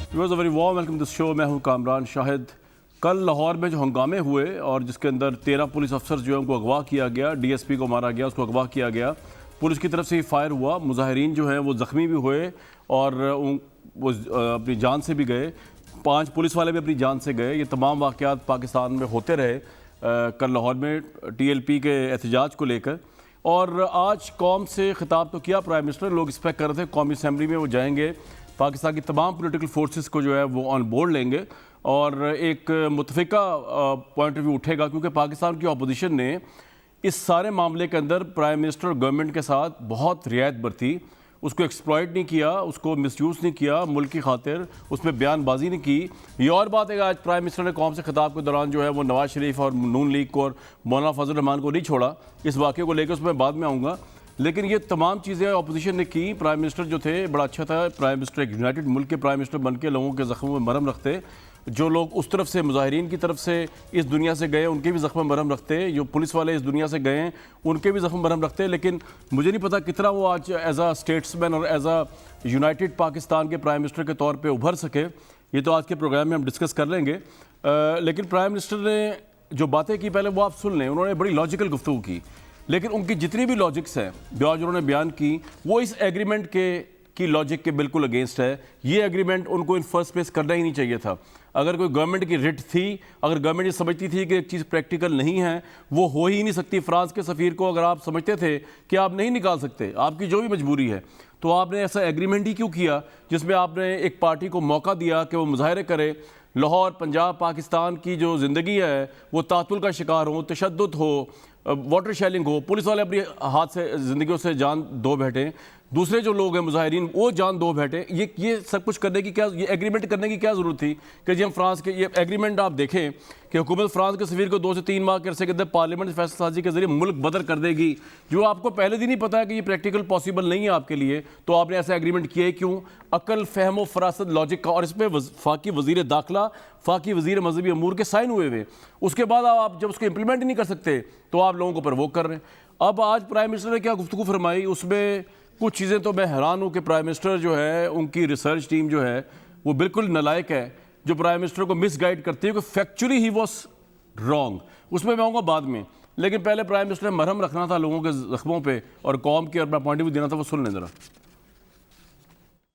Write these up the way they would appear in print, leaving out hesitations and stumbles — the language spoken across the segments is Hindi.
Viewers, very warm welcome this show. मैं हूं कामरान शाहिद। कल लाहौर में जो हंगामे हुए और जिसके अंदर 13 पुलिस अफसर जो है उनको अगवा किया गया, डीएसपी को मारा गया, उसको अगवा किया गया, पुलिस की तरफ से ही फायर हुआ, मुजाहिरीन जो हैं वो ज़ख्मी भी हुए और वो अपनी जान से भी गए, 5 पुलिस वाले भी अपनी जान से गए। ये तमाम वाक़यात पाकिस्तान में होते रहे कल लाहौर में TLP के एहतजाज को लेकर। और आज कौम से खिताब तो किया प्राइम मिनिस्टर, लोग एक्सपेक्ट कर रहे थे कौमी असम्बली में वो जाएंगे, पाकिस्तान की तमाम पॉलिटिकल फोर्सेस को जो है वो ऑन बोर्ड लेंगे और एक मुतफ़िका पॉइंट ऑफ व्यू उठेगा, क्योंकि पाकिस्तान की अपोजिशन ने इस सारे मामले के अंदर प्राइम मिनिस्टर और गवर्नमेंट के साथ बहुत रियायत बरती, उसको एक्सप्लॉइट नहीं किया, उसको मिसयूज़ नहीं किया, मुल्क की खातिर उसमें बयानबाजी नहीं की। ये और बात है कि आज प्राइम मिनिस्टर ने कौम से खिताब के दौरान जो है वो नवाज शरीफ और नून लीग को और मौलाना फजल रहमान को नहीं छोड़ा। इस वाक़े को लेकर उसमें बाद में आऊँगा, लेकिन ये तमाम चीज़ें अपोजिशन ने की। प्राइम मिनिस्टर जो थे बड़ा अच्छा था, प्राइम मिनिस्टर एक यूनाइटेड मुल्क के प्राइम मिनिस्टर बन के लोगों के ज़ख्मों में मरहम रखते, जो लोग उस तरफ से मुजाहिरीन की तरफ से इस दुनिया से गए उनके भी ज़ख्म मरहम रखते, जो पुलिस वाले इस दुनिया से गए उनके भी ज़ख्म मरहम रखते। लेकिन मुझे नहीं पता कितना वो आज एज आ स्टेट्समैन और एज आ यूनाइटेड पाकिस्तान के प्राइम मिनिस्टर के तौर पे उभर सके। ये तो आज के प्रोग्राम में हम डिस्कस कर लेंगे। लेकिन प्राइम मिनिस्टर ने जो बातें की पहले वो आप सुन लें। उन्होंने बड़ी लॉजिकल गुफ्तगू की, लेकिन उनकी जितनी भी लॉजिक्स हैं जो आज उन्होंने बयान की वो इस एग्रीमेंट की लॉजिक के बिल्कुल अगेंस्ट है। ये एग्रीमेंट उनको इन फर्स्ट प्लेस करना ही नहीं चाहिए था। अगर कोई गवर्नमेंट की रिट थी, अगर गवर्नमेंट ये समझती थी कि एक चीज़ प्रैक्टिकल नहीं है, वो हो ही नहीं सकती। फ्रांस के सफ़ीर को अगर आप समझते थे कि आप नहीं निकाल सकते, आपकी जो भी मजबूरी है, तो आपने ऐसा एग्रीमेंट ही क्यों किया जिसमें आपने एक पार्टी को मौका दिया कि वो मुजाहरे करे, लाहौर पंजाब पाकिस्तान की जो ज़िंदगी है वो तातुल का शिकार हो, तशद्दुद हो, वाटर शेलिंग हो, पुलिस वाले अपने हाथ से ज़िंदगियों से जान दो बैठे, दूसरे जो लोग हैं मुजाहिरीन वो जान दो बैठे। ये सब कुछ करने की क्या, ये एग्रीमेंट करने की क्या ज़रूरत थी कि जी हम फ्रांस के, ये एग्रीमेंट आप देखें कि हुकूमत फ्रांस के सफ़ीर को 2 से 3 माह के अरसे के अंदर पार्लियामेंट फैसला साजी के जरिए मुल्क बदर कर देगी, जो आपको पहले दिन ही पता है कि ये प्रैक्टिकल पॉसिबल नहीं है आपके लिए, तो आपने ऐसा एग्रीमेंट किया क्यों? अकल, फहम व फरासत, लॉजिक का। और इस पर फाकी वज़ीर दाखिला, फाकी वज़ीर मजहबी अमूर के साइन हुए हुए, उसके बाद आप जब उसको इम्प्लीमेंट नहीं कर सकते तो आप लोगों को प्रवोक कर रहे हैं। अब आज प्राइम मिनिस्टर ने क्या गुफ्तगू फरमाई, उसमें कुछ चीज़ें तो मैं हैरान हूँ कि प्राइम मिनिस्टर जो है, उनकी रिसर्च टीम जो है वो बिल्कुल नालायक है, जो प्राइम मिनिस्टर को मिसगाइड करती है कि फैक्चुअली ही वॉज रॉन्ग। उसमें मैं आऊँगा बाद में, लेकिन पहले प्राइम मिनिस्टर ने मरहम रखना था लोगों के जख्मों पे और कौम के अपना पॉइंट ऑफ व्यू देना था, वो सुन लें ज़रा।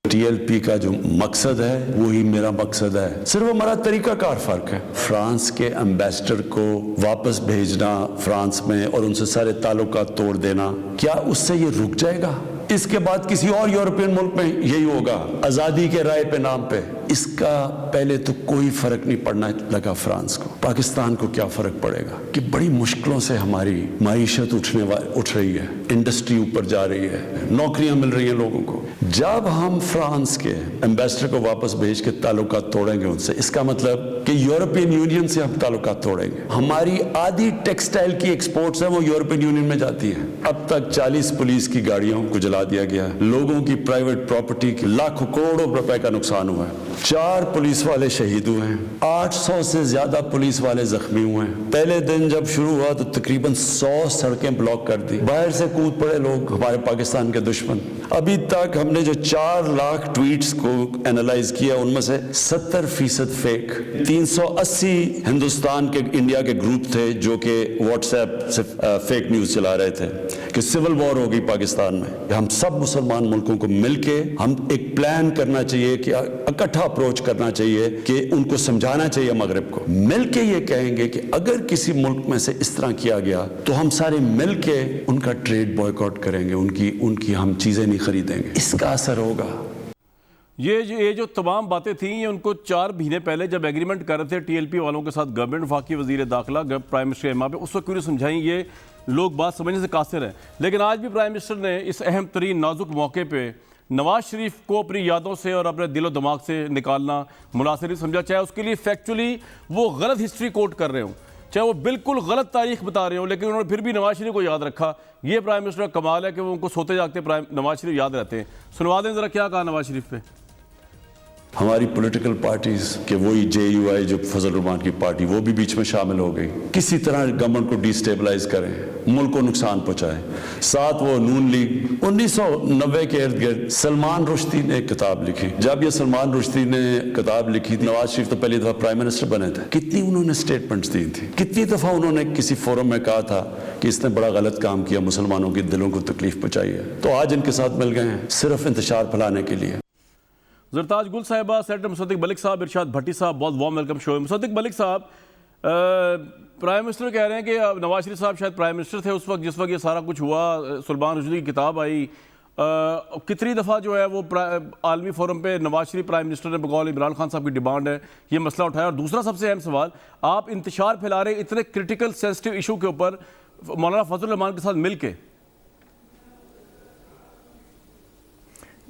TLP का जो मकसद है वही मेरा मकसद है, सिर्फ हमारा तरीकाकार फर्क है। फ्रांस के एम्बेसडर को वापस भेजना फ्रांस में और उनसे सारे ताल्लुकात तोड़ देना, क्या उससे ये रुक जाएगा? इसके बाद किसी और यूरोपियन मुल्क में यही होगा, आजादी के राय पे नाम पे। इसका पहले तो कोई फर्क नहीं पड़ना लगा फ्रांस को। पाकिस्तान को क्या फर्क पड़ेगा कि बड़ी मुश्किलों से हमारी माईशत उठ रही है, इंडस्ट्री ऊपर जा रही है, नौकरियां मिल रही हैं लोगों को। जब हम फ्रांस के एम्बेसडर को वापस भेज के ताल्लुकात तोड़ेंगे उनसे, इसका मतलब कि यूरोपियन यूनियन से हम ताल्लुकात तोड़ेंगे। हमारी आधी टेक्सटाइल की एक्सपोर्ट्स है वो यूरोपियन यूनियन में जाती है। अब तक 40 पुलिस की गाड़ियों को जला दिया गया, लोगों की प्राइवेट प्रॉपर्टी की लाखों करोड़ों रुपए का नुकसान हुआ है, 4 पुलिस वाले शहीद हुए हैं, 800 से ज्यादा पुलिस वाले जख्मी हुए हैं। पहले दिन जब शुरू हुआ तो तकरीबन 100 सड़कें ब्लॉक कर दी, बाहर से कूद पड़े लोग, हमारे पाकिस्तान के दुश्मन। अभी तक हमने जो 4 लाख ट्वीट्स को एनालाइज किया, उनमें से 70% फेक। 380 हिंदुस्तान के, इंडिया के ग्रुप थे जो कि व्हाट्सएप से फेक न्यूज चला रहे थे कि सिविल वॉर होगी पाकिस्तान में। हम सब मुसलमान मुल्कों को मिलके हम एक प्लान करना चाहिए कि इकट्ठा अप्रोच करना चाहिए कि उनको समझाना चाहिए, मगरिब को मिलके ये कहेंगे कि अगर किसी मुल्क में से इस तरह किया गया तो हम सारे मिलके उनका ट्रेड बॉयकॉट करेंगे, उनकी हम चीजें नहीं खरीदेंगे, इसका असर होगा। ये जो तमाम बातें थी ये उनको 4 महीने पहले जब एग्रीमेंट कर रहे थे TLP वालों के साथ गवर्नमेंट, फाकी वज़ीर दाखिला, प्राइम मिनिस्टर एमा पे, उस वक्त क्यों नहीं समझाई? ये लोग बात समझने से कासिर हैं। लेकिन आज भी प्राइम मिनिस्टर ने इस अहम तरीन नाजुक मौके पर नवाज शरीफ को अपनी यादों से और अपने दिलो दिमाग से निकालना मुनासिब नहीं समझा, चाहे उसके लिए फैक्चुअली वो गलत हिस्ट्री कोट कर रहे हों, चाहे वो बिल्कुल गलत तारीख बता रहे हो, लेकिन उन्होंने फिर भी नवाज शरीफ को याद रखा। ये प्राइम मिनिस्टर का कमाल है कि वो उनको सोते जागते नवाज शरीफ याद रहते हैं। सुनवा दें ज़रा क्या कहा नवाज शरीफ पे। हमारी पॉलिटिकल पार्टीज के वही JUI जो फजल रहमान की पार्टी वो भी बीच में शामिल हो गई, किसी तरह गवर्नमेंट को डिस्टेबलाइज करें, मुल्क को नुकसान पहुंचाएं। साथ वो नून लीग 1990 के इर्द गिर्द सलमान रुश्दी ने एक किताब लिखी। जब ये सलमान रुश्दी ने किताब लिखी, नवाज शरीफ तो पहली दफा प्राइम मिनिस्टर बने थे, कितनी उन्होंने स्टेटमेंट्स दी थी, कितनी दफा उन्होंने किसी फोरम में कहा था कि इसने बड़ा गलत काम किया, मुसलमानों के दिलों को तकलीफ पहुंचाई है। तो आज इनके साथ मिल गए हैं सिर्फ इंतशार फैलाने के लिए। जरताज गुल साहिबा, सेनेटर मुसद्दिक मलिक साहब, इरशाद भट्टी साहब, बहुत वार्म वेलकम शो है। मुसद्दिक मलिक साहब, प्राइम मिनिस्टर कह रहे हैं कि नवाज शरीफ साहब शायद प्राइम मिनिस्टर थे उस वक्त जिस वक्त ये सारा कुछ हुआ, सलमान रुश्दी की किताब आई। कितनी दफ़ा जो है वो आलमी फोरम पे नवाज शरीफ प्राइम मिनिस्टर ने बकौल इमरान खान साहब की डिमांड है ये मसला उठाया। और दूसरा सबसे अहम सवाल, आप इंतशार फैला रहे इतने क्रिटिकल सेंसिटिव इशू के ऊपर मौलाना फजल रहमान के साथ मिल के।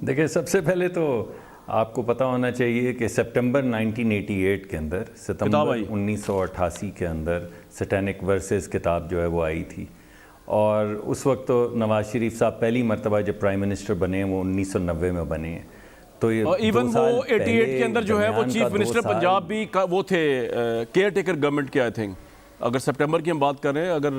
देखिए, सबसे पहले तो आपको पता होना चाहिए कि सितंबर 1988 के अंदर, सितंबर 1988 के अंदर सैटेनिक वर्सेस किताब जो है वो आई थी। और उस वक्त तो नवाज शरीफ साहब पहली मरतबा जब प्राइम मिनिस्टर बने हैं वो 1990 में बने हैं। तो ये इवन वो 88 के अंदर जो है वो चीफ मिनिस्टर पंजाब भी वो थे, केयर टेकर गवर्नमेंट के, आई थिंक अगर सितंबर की हम बात करें, अगर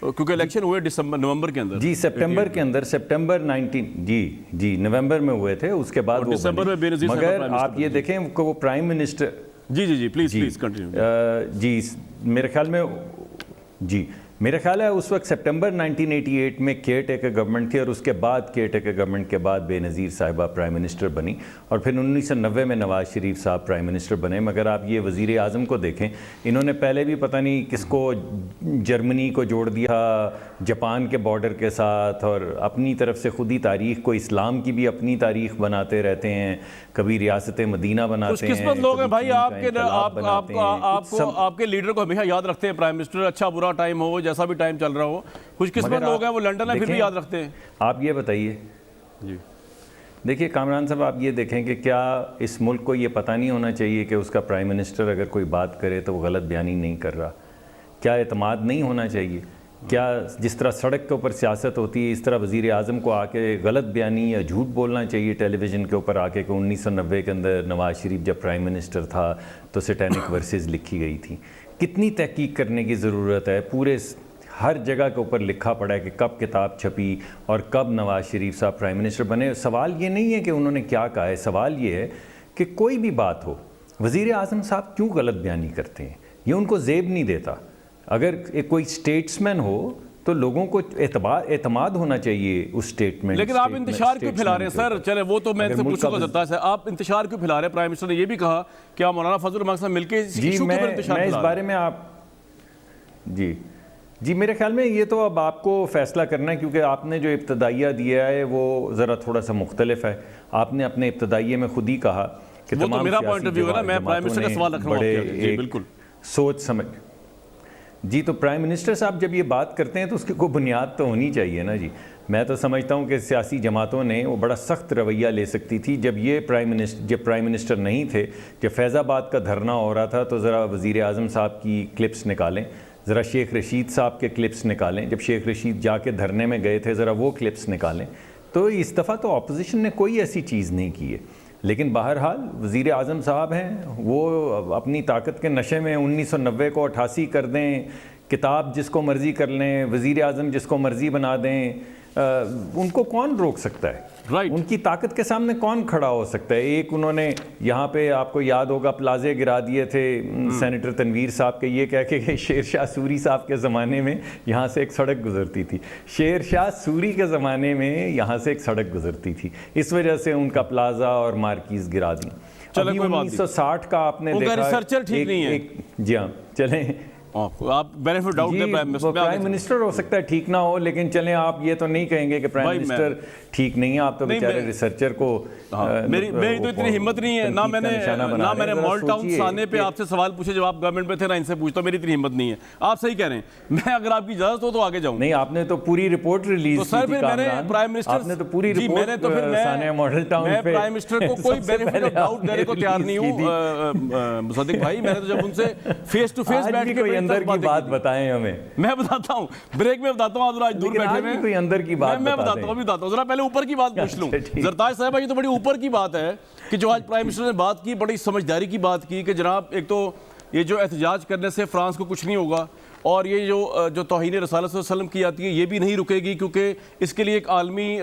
क्योंकि इलेक्शन हुए नवंबर के अंदर। जी, सितंबर के अंदर, सितंबर 19 जी नवंबर में हुए थे, उसके बाद वो दिसंबर में बेनज़ीर साहब मगर आप ये देखें कि वो prime minister ji please continue. जी मेरे ख्याल है उस वक्त सितंबर 1988 में केयर टेकर गवर्नमेंट थी और उसके बाद केयर टेकर गवर्नमेंट के बाद बेनज़ीर साहिबा प्राइम मिनिस्टर बनी और फिर 1990 में नवाज शरीफ साहब प्राइम मिनिस्टर बने। मगर आप ये वज़ीर आज़म को देखें, इन्होंने पहले भी पता नहीं किसको, जर्मनी को जोड़ दिया जापान के बॉर्डर के साथ, और अपनी तरफ से खुद ही तारीख़ को, इस्लाम की भी अपनी तारीख़ बनाते रहते हैं, कभी रियासत मदीना बनाते हैं। खुशकिस्मत लोग हैं भाई, आपके लीडर को हमेशा याद रखते हैं प्राइम मिनिस्टर, अच्छा बुरा टाइम हो, जैसा भी टाइम चल रहा हो। खुशकिस्मत लोग हैं, वो लंदन है फिर भी याद रखते हैं। आप ये बताइए जी, देखिए कामरान साहब, आप ये देखें कि क्या इस मुल्क को ये पता नहीं होना चाहिए कि उसका प्राइम मिनिस्टर अगर कोई बात करे तो वो गलत बयानी नहीं कर रहा? क्या एतमाद नहीं होना चाहिए? क्या जिस तरह सड़क के ऊपर सियासत होती है, इस तरह वज़ीर आज़म को आके गलत बयानी या झूठ बोलना चाहिए टेलीविज़न के ऊपर आके कि 1990 के अंदर नवाज शरीफ जब प्राइम मिनिस्टर था तो सैटेनिक वर्सेस लिखी गई थी? कितनी तहकीक करने की ज़रूरत है? पूरे हर जगह के ऊपर लिखा पड़ा है कि कब किताब छपी और कब नवाज शरीफ साहब प्राइम मिनिस्टर बने। सवाल ये नहीं है कि उन्होंने क्या कहा है, सवाल ये है कि कोई भी बात हो, वज़ीर आज़म साहब क्यों गलत बयानी करते हैं? ये उनको ज़ेब नहीं देता। अगर एक कोई स्टेट्समैन हो तो लोगों को एतमाद होना चाहिए उस स्टेटमेंट। लेकिन आप इंतशार क्यों फैला रहे हैं सर? चले वो तो मैं पूछूंगा जरता है, आप इंतशार क्यों फैला रहे हैं? प्राइम मिनिस्टर ने ये भी कहा कि आप मौलाना फजल रहमान साहब मिलकर इस बारे में आप जी मेरे ख्याल में ये तो अब आपको फैसला करना है, क्योंकि आपने जो इब्तदाइया दिया है वो ज़रा थोड़ा सा मुख्तलिफ है। आपने अपने इब्तदाइये में खुद ही कहा कि वो तो मेरा पॉइंट ऑफ व्यू है ना, मैं प्राइम मिनिस्टर का सवाल रख रहा हूं। बिल्कुल सोच समझ जी, तो प्राइम मिनिस्टर साहब जब ये बात करते हैं तो उसकी कोई बुनियाद तो होनी चाहिए ना जी। मैं तो समझता हूँ कि सियासी जमातों ने वो बड़ा सख्त रवैया ले सकती थी जब प्राइम मिनिस्टर नहीं थे, जब फैज़ाबाद का धरना हो रहा था तो ज़रा वज़ीर आज़म साहब की क्लिप्स निकालें, ज़रा शेख रशीद साहब के क्लिप्स निकालें, जब शेख रशीद जाके धरने में गए थे ज़रा वो क्लिप्स निकालें। तो इस दफ़ा तो अपोजिशन ने कोई ऐसी चीज़ नहीं की है। लेकिन बहरहाल वज़ीर आज़म साहब हैं, वो अपनी ताकत के नशे में 1990 को 88 कर दें, किताब जिसको मर्ज़ी कर लें, वज़ीर आज़म जिसको मर्ज़ी बना दें, उनको कौन रोक सकता है? राइट। उनकी ताकत के सामने कौन खड़ा हो सकता है? एक उन्होंने यहाँ पे, आपको याद होगा, प्लाजे गिरा दिए थे सेनेटर तनवीर साहब के, ये कह के शेर शाह सूरी साहब के ज़माने में यहाँ से एक सड़क गुजरती थी। शेर शाह सूरी के ज़माने में यहाँ से एक सड़क गुजरती थी, इस वजह से उनका प्लाजा और मार्कीज़ गिरा दी। 1960 का आपने देखा, रिसर्चर ठीक नहीं है। जी हाँ, चलें, आप बेनिफिट डाउट प्राइम मिनिस्टर हो सकता है ठीक ना हो, लेकिन चलें, आप ये तो नहीं कहेंगे कि प्राइम मिनिस्टर ठीक नहीं है। आप तो बेचारे रिसर्चर को मेरी तो इतनी हिम्मत नहीं है, ना मैंने मॉल टाउन थाने पे आपसे सवाल पूछे जब आप गवर्नमेंट में थे, ना इनसे पूछता, मेरी इतनी हिम्मत नहीं है। आप सही कह रहे हैं, मैं अगर आपकी इजाजत हो तो आगे जाऊं। नहीं, आपने तो पूरी रिपोर्ट रिलीज की थी। सर मैंने प्राइम मिनिस्टर, आपने तो पूरी रिपोर्ट, तो फिर मैं प्राइम मिनिस्टर को कोई बेनिफिट ऑफ डाउट देने को तैयार नहीं हूं मुसद्दिक भाई। मैंने तो जब उनसे फेस टू फेस बैठ के अंदर की बात बताएं हमें, मैं बताता हूं, ब्रेक में बताता हूं, आज दूर बैठे में कोई अंदर की बात मैं बताता हूं, जरा पहले ऊपर की बात पूछ लूं। जरताज साहब, ये तो बड़ी ऊपर की बात है कि जो आज प्राइम मिनिस्टर ने बात की, बड़ी समझदारी की बात की कि जनाब एक तो ये जो एहतजाज करने से फ्रांस को कुछ नहीं होगा, और ये जो तौहीन रसूलुल्लाह सल्लल्लाहु अलैहि वसल्लम की आती है ये भी नहीं रुकेगी, क्योंकि इसके लिए एक आलमी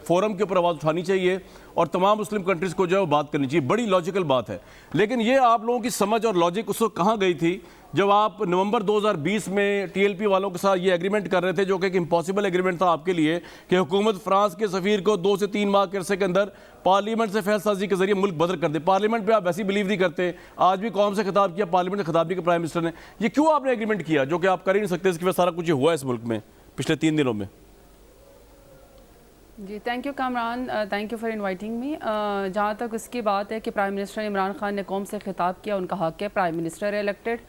फोरम के ऊपर आवाज़ उठानी चाहिए और तमाम मुस्लिम कंट्रीज़ को जो है वो बात करनी चाहिए। बड़ी लॉजिकल बात है। लेकिन ये आप लोगों की समझ और लॉजिक उस वक्त कहाँ गई थी जब आप नवंबर 2020 में टीएलपी वालों के साथ ये एग्रीमेंट कर रहे थे, जो कि एक इम्पॉसिबल एग्रीमेंट था आपके लिए, कि हुकूमत फ्रांस के सफ़ीर को 2 से 3 माह के अरसे के अंदर पार्लियामेंट से फैसलासाजी के जरिए मुल्क बदर कर दे। पार्लियामेंट पे आप वैसे ही बिलीव नहीं करते। आज भी कौम से खिताब किया, पार्लियामेंट से खिताब नहीं किया प्राइम मिनिस्टर ने। ये क्यों आपने एग्रीमेंट किया जो कि आप कर ही नहीं सकते? इसकी वजह सारा कुछ ये हुआ इस मुल्क में पिछले 3 दिनों में। जी thank you Kamran, thank you for inviting me. जहाँ तक उसकी बात है कि प्राइम मिनिस्टर इमरान खान ने कौम से खिताब किया, उनका हक है, प्राइम मिनिस्टर है इलेक्टेड,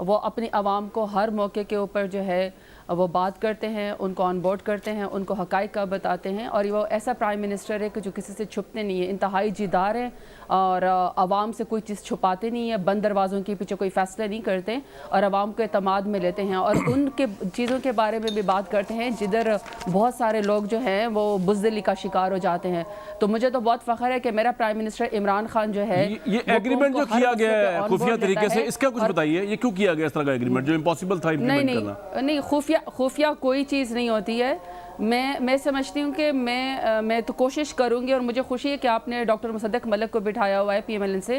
वो अपनी आवाम को हर मौके के ऊपर जो है वो बात करते हैं, उनको ऑन बोर्ड करते हैं, उनको हक़ाइक़ का बताते हैं, और वो ऐसा प्राइम मिनिस्टर है कि जो किसी से छुपते नहीं है, इंतहाई जीदार हैं और आवाम से कोई चीज़ छुपाते नहीं है, बंद दरवाज़ों के पीछे कोई फ़ैसले नहीं करते और आवाम को एतमाद में लेते हैं और उनके चीज़ों के बारे में भी बात करते हैं जिधर बहुत सारे लोग जो हैं वो बुज़दिली का शिकार हो जाते हैं। तो मुझे तो बहुत फ़ख्र है कि मेरा प्राइम मिनिस्टर इमरान खान जो है ये एग्रीमेंट जो किया गया है खुफिया तरीके से, इसका कुछ बताइए, ये क्यों किया गया इस तरह का एग्रीमेंट जो इम्पॉसिबल था इम्प्लीमेंट करना? नहीं, खुफिया कोई चीज़ नहीं होती है। मैं समझती हूँ कि मैं तो कोशिश करूँगी, और मुझे खुशी है कि आपने डॉक्टर मुसद्दक मलिक को बिठाया हुआ है PMLN से।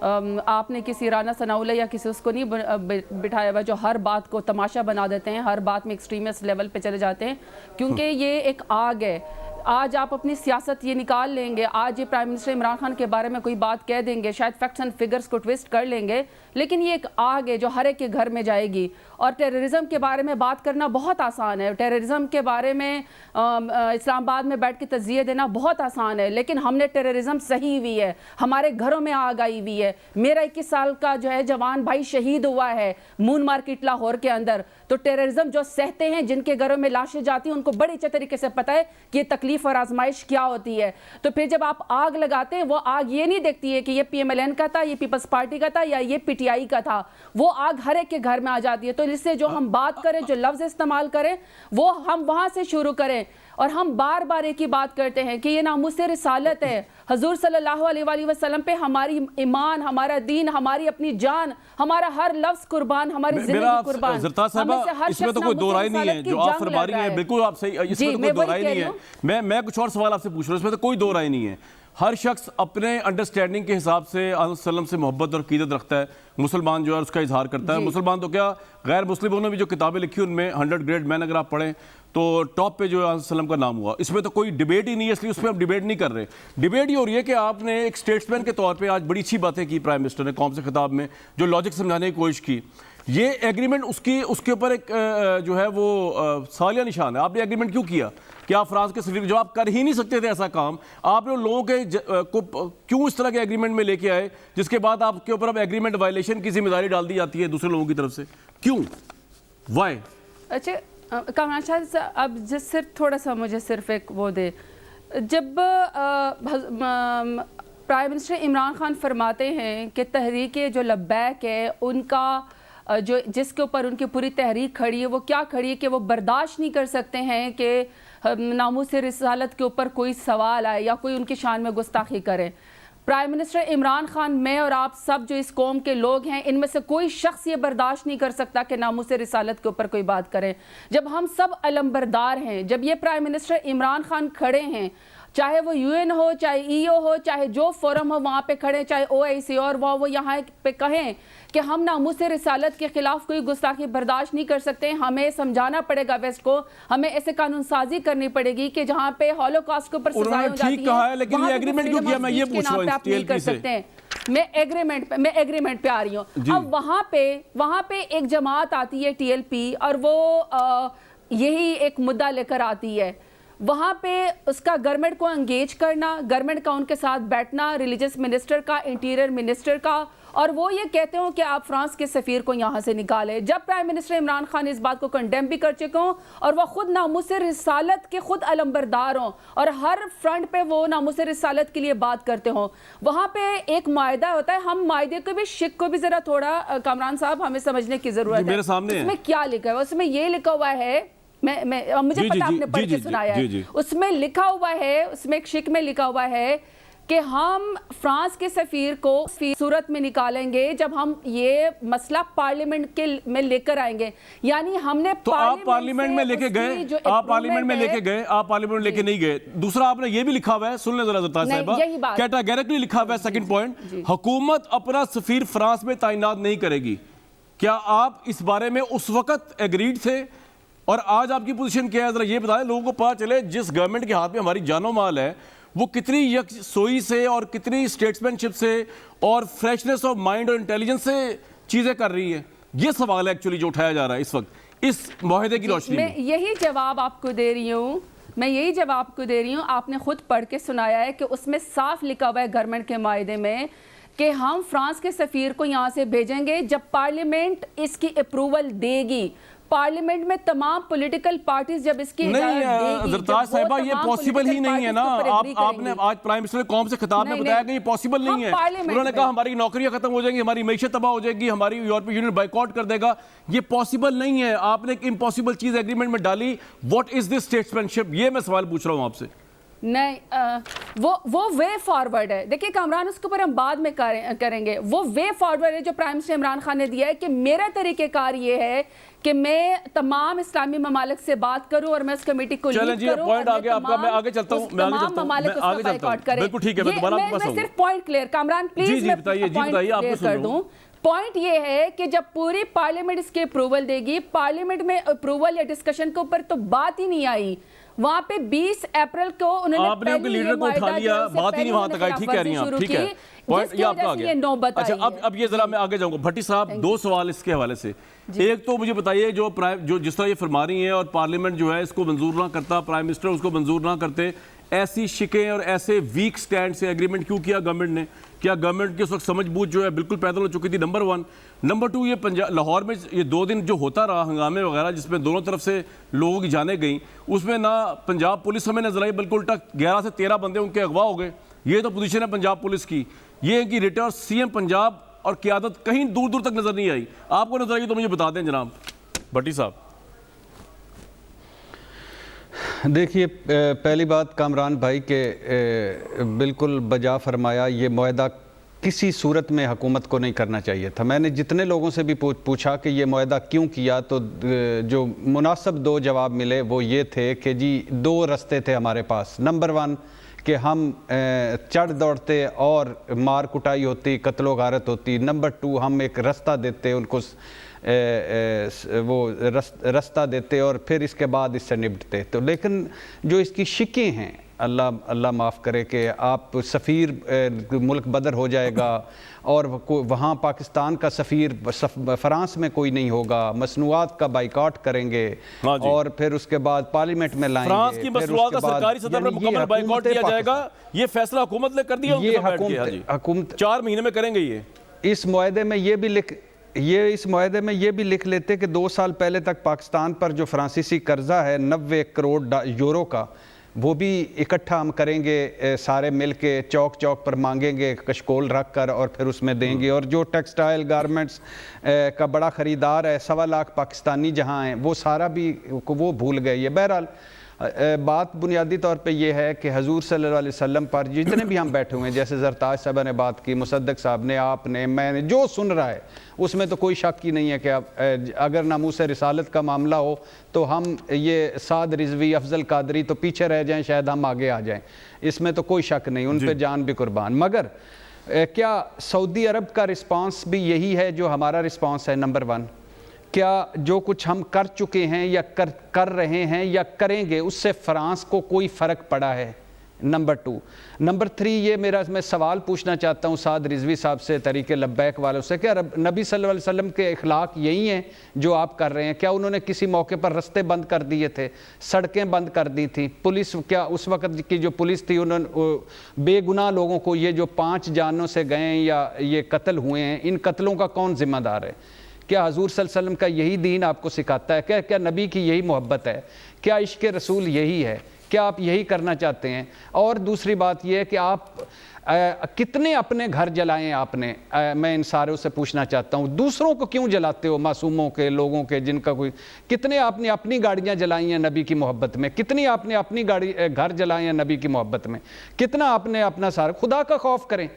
आपने किसी राना सनाउल्लाह या किसी उसको नहीं बिठाया हुआ जो हर बात को तमाशा बना देते हैं, हर बात में एक्सट्रीमिस्ट लेवल पे चले जाते हैं, क्योंकि ये एक आग है। आज आप अपनी सियासत ये निकाल लेंगे, आज ये प्राइम मिनिस्टर इमरान खान के बारे में कोई बात कह देंगे, शायद फैक्ट्स एंड फिगर्स को ट्विस्ट कर लेंगे, लेकिन ये एक आग है जो हर एक के घर में जाएगी। और टेररिज्म के बारे में बात करना बहुत आसान है, टेररिज्म के बारे में इस्लामाबाद में बैठ के तज़िये देना बहुत आसान है, लेकिन हमने टेररिज्म सही हुई है, हमारे घरों में आग आई हुई है। मेरा 21 साल का जो है जवान भाई शहीद हुआ है मून मार्केट लाहौर के अंदर। तो टेररिज्म जो सहते हैं, जिनके घरों में लाशें जाती हैं, उनको बड़ी अच्छे तरीके से पता है कि ये तकलीफ और आजमाइश क्या होती है। तो फिर जब आप आग लगाते हैं, वो आग ये नहीं देखती है कि ये PMLN का था, ये पीपल्स पार्टी का था या ये PTI का था, वो आग हर एक के घर में आ जाती है। तो इससे जो हम बात करें, जो लफ्ज़ इस्तेमाल करें, वो हम वहाँ से शुरू करें। और हम बार बार एक ही बात करते हैं कि ये नामुस्से रिसालत है, हजूर सल्लल्लाहु अलैहि वसल्लम पे हमारी ईमान, हमारा दीन, हमारी अपनी जान, हमारा हर लफ्ज़ कुर्बान, हमारी ज़िंदगी कुर्बान। इसमें तो कोई दो राय नहीं है जो आप फरमा रही हैं, बिल्कुल आप सही, इसमें तो कोई दो राय नहीं है। मैं कुछ और सवाल आपसे पूछ रहा हूँ, इसमें तो कोई दो राय नहीं है। हर शख्स अपने अंडरस्टैंडिंग के हिसाब से सल्लम से मोहब्बत और क़ीदत रखता है। मुसलमान जो है उसका इजहार करता है। मुसलमान तो क्या, गैर मुस्लिमों ने भी जो किताबें लिखी उनमें 100 ग्रेट मैन अगर आप पढ़ें तो टॉप पे जो है सल्लम का नाम हुआ। इसमें तो कोई डिबेट ही नहीं है, इसलिए उसमें हम डिबेट नहीं कर रहे। डिबेट ये हो रही है कि आपने एक स्टेट्समैन के तौर पे आज बड़ी अच्छी बातें की प्राइम मिनिस्टर ने कौम से खिताब में, जो लॉजिक समझाने की कोशिश की। ये एग्रीमेंट उसके ऊपर एक जो है वो सालिया निशान है। आपने एग्रीमेंट क्यों किया कि आप फ्रांस के सफीर, जो आप कर ही नहीं सकते थे ऐसा काम, आपने लोगों के को क्यों इस तरह के एग्रीमेंट में लेके आए, जिसके बाद आपके ऊपर अब एग्रीमेंट वायलेशन की जिम्मेदारी डाल दी जाती है दूसरे लोगों की तरफ से? क्यों, वाई? अच्छा कामरान शाह, अब जिस सिर्फ थोड़ा सा मुझे सिर्फ एक वो दे, जब प्राइम मिनिस्टर इमरान खान फरमाते हैं कि तहरीक जो लब्बैक है उनका जो जिसके ऊपर उनकी पूरी तहरीक खड़ी है, वो क्या खड़ी है कि वो बर्दाश्त नहीं कर सकते हैं कि नामूस रिसालत के ऊपर कोई सवाल आए या कोई उनकी शान में गुस्ताखी करे। प्राइम मिनिस्टर इमरान खान, मैं और आप सब जो इस कौम के लोग हैं, इनमें से कोई शख्स ये बर्दाश्त नहीं कर सकता कि नामूस रिसालत के ऊपर कोई बात करें। जब हम सब अलमबरदार हैं, जब ये प्राइम मिनिस्टर इमरान खान खड़े हैं, चाहे वो UN हो, चाहे EO हो, चाहे जो फोरम हो वहाँ पे खड़े, चाहे OIC और वो यहाँ पे कहें कि हम नामूस रिसालत के खिलाफ कोई गुस्ताखी बर्दाश्त नहीं कर सकते, हमें समझाना पड़ेगा वेस्ट को, हमें ऐसे कानून साजी करनी पड़ेगी कि जहाँ पे हॉलोकॉस्ट के ऊपर सजाएं हो जाती है, लेकिन ये एग्रीमेंट क्यों किया, मैं ये पूछ रहा हूं TLP से। मैं एग्रीमेंट पे आ रही हूँ। अब वहाँ पे एक जमात आती है TLP, और वो यही एक मुद्दा लेकर आती है। वहाँ पे उसका गवर्नमेंट को एंगेज करना, गवर्नमेंट का उनके साथ बैठना, रिलीजियस मिनिस्टर का, इंटीरियर मिनिस्टर का, और वो ये कहते हो कि आप फ्रांस के सफ़ीर को यहाँ से निकालें। जब प्राइम मिनिस्टर इमरान खान इस बात को कंडेम भी कर चुके हों और वह खुद नामूस रिसालत के खुद अलमबरदार हों और हर फ्रंट पे वो नामूस रिसालत के लिए बात करते हों, वहाँ पे एक मायदा होता है। हम मायदे को भी, शिक को भी ज़रा थोड़ा कामरान साहब हमें समझने की ज़रूरत है। उसमें क्या लिखा है? उसमें ये लिखा हुआ है, मुझे पता आपने पढ़ के सुनाया है, उसमें लिखा हुआ है, उसमें एक शिक में लिखा हुआ है कि हम फ्रांस के सफ़ीर को सूरत में निकालेंगे जब हम ये मसला पार्लियामेंट के में लेकर आएंगे। यानी हमने तो आप पार्लियामेंट में लेके गए, आप पार्लियामेंट में लेके गए, आप पार्लियामेंट में लेके नहीं गए। दूसरा आपने ये भी लिखा हुआ है, सुन लें जरा जरताज साहिबा, कैटेगोरिकली लिखा हुआ है सेकंड पॉइंट, हुकूमत अपना सफीर फ्रांस में तैनात नहीं करेगी। क्या आप इस बारे में उस वक्त एग्रीड थे और आज आपकी पोजीशन क्या है, जरा ये बताएं, लोगों को पता चले जिस गवर्नमेंट के हाथ में हमारी जानो माल है वो कितनी यकसोई से और कितनी स्टेट्समैनशिप से और फ्रेशनेस ऑफ माइंड और इंटेलिजेंस से चीजें कर रही है। ये सवाल है एक्चुअली जो उठाया जा रहा है इस वक्त इस मुआहदे की रोशनी में। यही जवाब आपको दे रही हूँ, मैं यही जवाब आपको दे रही हूँ। आपने खुद पढ़ के सुनाया है कि उसमें साफ लिखा हुआ है गवर्नमेंट के मुआहदे में कि हम फ्रांस के सफ़ीर को यहाँ से भेजेंगे जब पार्लियामेंट इसकी अप्रूवल देगी। पार्लियामेंट में तमाम पॉलिटिकल पार्टीज जब इसकी नहीं जरताज साहिबा, ये पॉसिबल ही नहीं है ना। आपने आज प्राइम मिनिस्टर कौम से खिताब में बताया कि ये पॉसिबल नहीं है। उन्होंने कहा हमारी नौकरियां खत्म हो जाएंगी, हमारी मईशत तबाह हो जाएगी, हमारी यूरोपीय यूनियन बाइकआउट कर देगा। ये पॉसिबल नहीं है। आपने एक इम्पॉसिबल चीज एग्रीमेंट में डाली। What is this statesmanship? ये मैं सवाल पूछ रहा हूँ आपसे। नहीं, वो वे फॉरवर्ड है। देखिए कामरान, उसके ऊपर हम बाद में करेंगे। वो वे फॉरवर्ड है जो प्राइम मिनिस्टर इमरान खान ने दिया है कि मेरा तरीक़ेकार ये है कि मैं तमाम इस्लामी ममालिक से बात करूं और मैं उस कमेटी को लीड करूं। पॉइंट आ गया आपका, मैं आगे चलता हूं, मैं आगे चलता हूं। बिल्कुल ठीक है, मैं दोबारा आपके पास आऊंगा। सिर्फ पॉइंट क्लियर, कामरान प्लीज मैं बताइए, आपको कर दूं। पॉइंट ये है कि जब पूरी पार्लियामेंट इसकी अप्रूवल देगी, पार्लियामेंट में अप्रूवल या डिस्कशन के ऊपर तो बात ही नहीं आई। वहां पे 20 अप्रैल को उन्होंने आपने उनके लीडर को उठा लिया, बात ही नहीं वहां तक आई। ठीक कह रही हैं आप, ठीक है, पॉइंट ये आपका आ गया। अच्छा, अब ये जरा मैं आगे जाऊंगा। भट्टी साहब, दो सवाल इसके हवाले से। एक तो मुझे बताइए, जो जिस तरह ये फरमा रही हैं और पार्लियामेंट जो है इसको मंजूर ना करता, प्राइम मिनिस्टर उसको मंजूर ना करते, ऐसी शिकें और ऐसे वीक स्टैंड से एग्रीमेंट क्यों किया गवर्नमेंट ने? क्या गवर्नमेंट की उस वक्त समझबूझ जो है बिल्कुल पैदल हो चुकी थी? नंबर 1। नंबर 2, ये लाहौर में ये 2 दिन जो होता रहा हंगामे वगैरह, जिसमें दोनों तरफ से लोगों की जानें गई, उसमें ना पंजाब पुलिस हमें नजर आई, बल्कि उल्टा 11 से 13 बंदे उनके अगवा हो गए। ये तो पोजीशन है पंजाब पुलिस की। ये इनकी रिटर्न सीएम पंजाब और क़यादत कहीं दूर दूर तक नजर नहीं आई। आपको नजर आई तो मुझे बता दें जनाब भट्टी साहब। देखिए, पहली बात कामरान भाई के बिल्कुल बजा फरमाया, ये मुआहदा किसी सूरत में हुकूमत को नहीं करना चाहिए था। मैंने जितने लोगों से भी पूछा कि ये मुआहदा क्यों किया, तो जो मुनासिब 2 जवाब मिले वो ये थे कि जी 2 रास्ते थे हमारे पास। नंबर 1 कि हम चढ़ दौड़ते और मार कुटाई होती, कत्लो गारत होती। नंबर 2 हम एक रास्ता देते उनको, वो रास्ता देते और फिर इसके बाद इससे निपटते। तो लेकिन जो इसकी शिकें हैं, अल्लाह माफ़ करे कि आप सफ़ीर मुल्क बदर हो जाएगा और वहाँ पाकिस्तान का सफ़ीर फ्रांस में कोई नहीं होगा, मसनूआत का बाइकाट करेंगे और फिर उसके बाद पार्लियामेंट में लाएंगे। फ्रांस की मसनूआत का सरकारी सतह पर मुकम्मल बाइकाट किया जाएगा। ये फैसला हुकूमत ने कर दिया। ये हुकूमत 4 महीने में करेंगे। ये इस मुआहदे में इस मुआहदे में ये भी लिख लेते कि 2 साल पहले तक पाकिस्तान पर जो फ्रांसीसी कर्जा है 90 करोड़ यूरो का, वो भी इकट्ठा हम करेंगे, सारे मिल के चौक चौक पर मांगेंगे कशकोल रख कर और फिर उसमें देंगे। और जो टेक्सटाइल गारमेंट्स का बड़ा ख़रीदार है, 1.25 लाख पाकिस्तानी जहाँ हैं, वो सारा भी वो भूल गए। ये बहरहाल बात बुनियादी तौर पे ये है कि हजूर सल्लल्लाहु अलैहि वसल्लम पर जितने भी हम बैठे हुए हैं, जैसे जरताज साहब ने बात की, मुसद्दक साहब ने, आपने, मैंने, जो सुन रहा है उसमें तो कोई शक ही नहीं है कि अगर नामूस रिसालत का मामला हो तो हम ये साद रिजवी, अफजल कादरी तो पीछे रह जाएं, शायद हम आगे आ जाएं, इसमें तो कोई शक नहीं, उन पर जान भी कुर्बान। मगर क्या सऊदी अरब का रिस्पांस भी यही है जो हमारा रिस्पांस है? नंबर 1, क्या जो कुछ हम कर चुके हैं या कर रहे हैं या करेंगे उससे फ्रांस को कोई फ़र्क पड़ा है? नंबर 2। नंबर 3, ये मैं सवाल पूछना चाहता हूँ साद रिजवी साहब से, तरीके लब्बैक वालों से, क्या नबी सल्लल्लाहु अलैहि वसल्लम के इखलाक यही हैं जो आप कर रहे हैं? क्या उन्होंने किसी मौके पर रास्ते बंद कर दिए थे, सड़कें बंद कर दी थी? पुलिस, क्या उस वक़्त की जो पुलिस थी उन्होंने बेगुनाह लोगों को, ये जो 5 जानों से गए या ये कत्ल हुए हैं, इन कत्लों का कौन जिम्मेदार है? क्या हजूर सल्लल्लाहु अलैहि वसल्लम का यही दीन आपको सिखाता है? क्या नबी की यही मोहब्बत है? क्या इश्क़ रसूल यही है? क्या आप यही करना चाहते हैं? और दूसरी बात यह है कि आप कितने अपने घर जलाए आपने? मैं इन सारों से पूछना चाहता हूँ, दूसरों को क्यों जलाते हो, मासूमों के, लोगों के जिनका कोई? कितने आपने अपनी गाड़ियाँ जलाई हैं नबी की मोहब्बत में? कितनी आपने अपनी घर जलाए हैं नबी की मोहब्बत में? कितना आपने अपना सारा? खुदा का खौफ करें।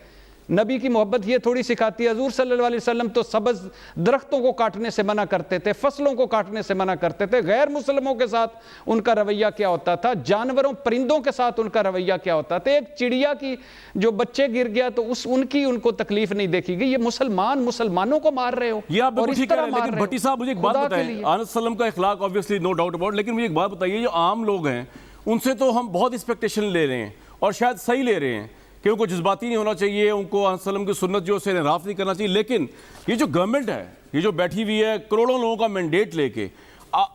नबी की मोहब्बत ये थोड़ी सिखाती है। हजूर सल्लल्लाहु अलैहि वसल्लम तो सब्ज़ दरख्तों को काटने से मना करते थे, फसलों को काटने से मना करते थे। गैर मुसलमों के साथ उनका रवैया क्या होता था? जानवरों, परिंदों के साथ उनका रवैया क्या होता था? एक चिड़िया की जो बच्चे गिर गया तो उनकी उनको तकलीफ नहीं देखी गई। ये मुसलमानों को मार रहे हो। ये आप बिल्कुल और इस ठीक कह रहे तरह हैं, मार लेकिन रहे हो। भट्टी साहब मुझे एक बात खुदा के बताएं, लिए। आनंद सल्लम का इखलाक ऑब्वियसली नो डाउट अबाउट, लेकिन मुझे एक बात बताइए, जो आम लोग हैं उनसे तो हम बहुत एक्सपेक्टेशन ले रहे हैं और शायद सही ले रहे हैं कि उनको जज्बाती नहीं होना चाहिए, उनको आनंद सल्लम की सुन्नत जो से इनराफ नहीं करना चाहिए, लेकिन ये जो गवर्नमेंट है, ये जो बैठी हुई है करोड़ों लोगों का मैंडेट लेके,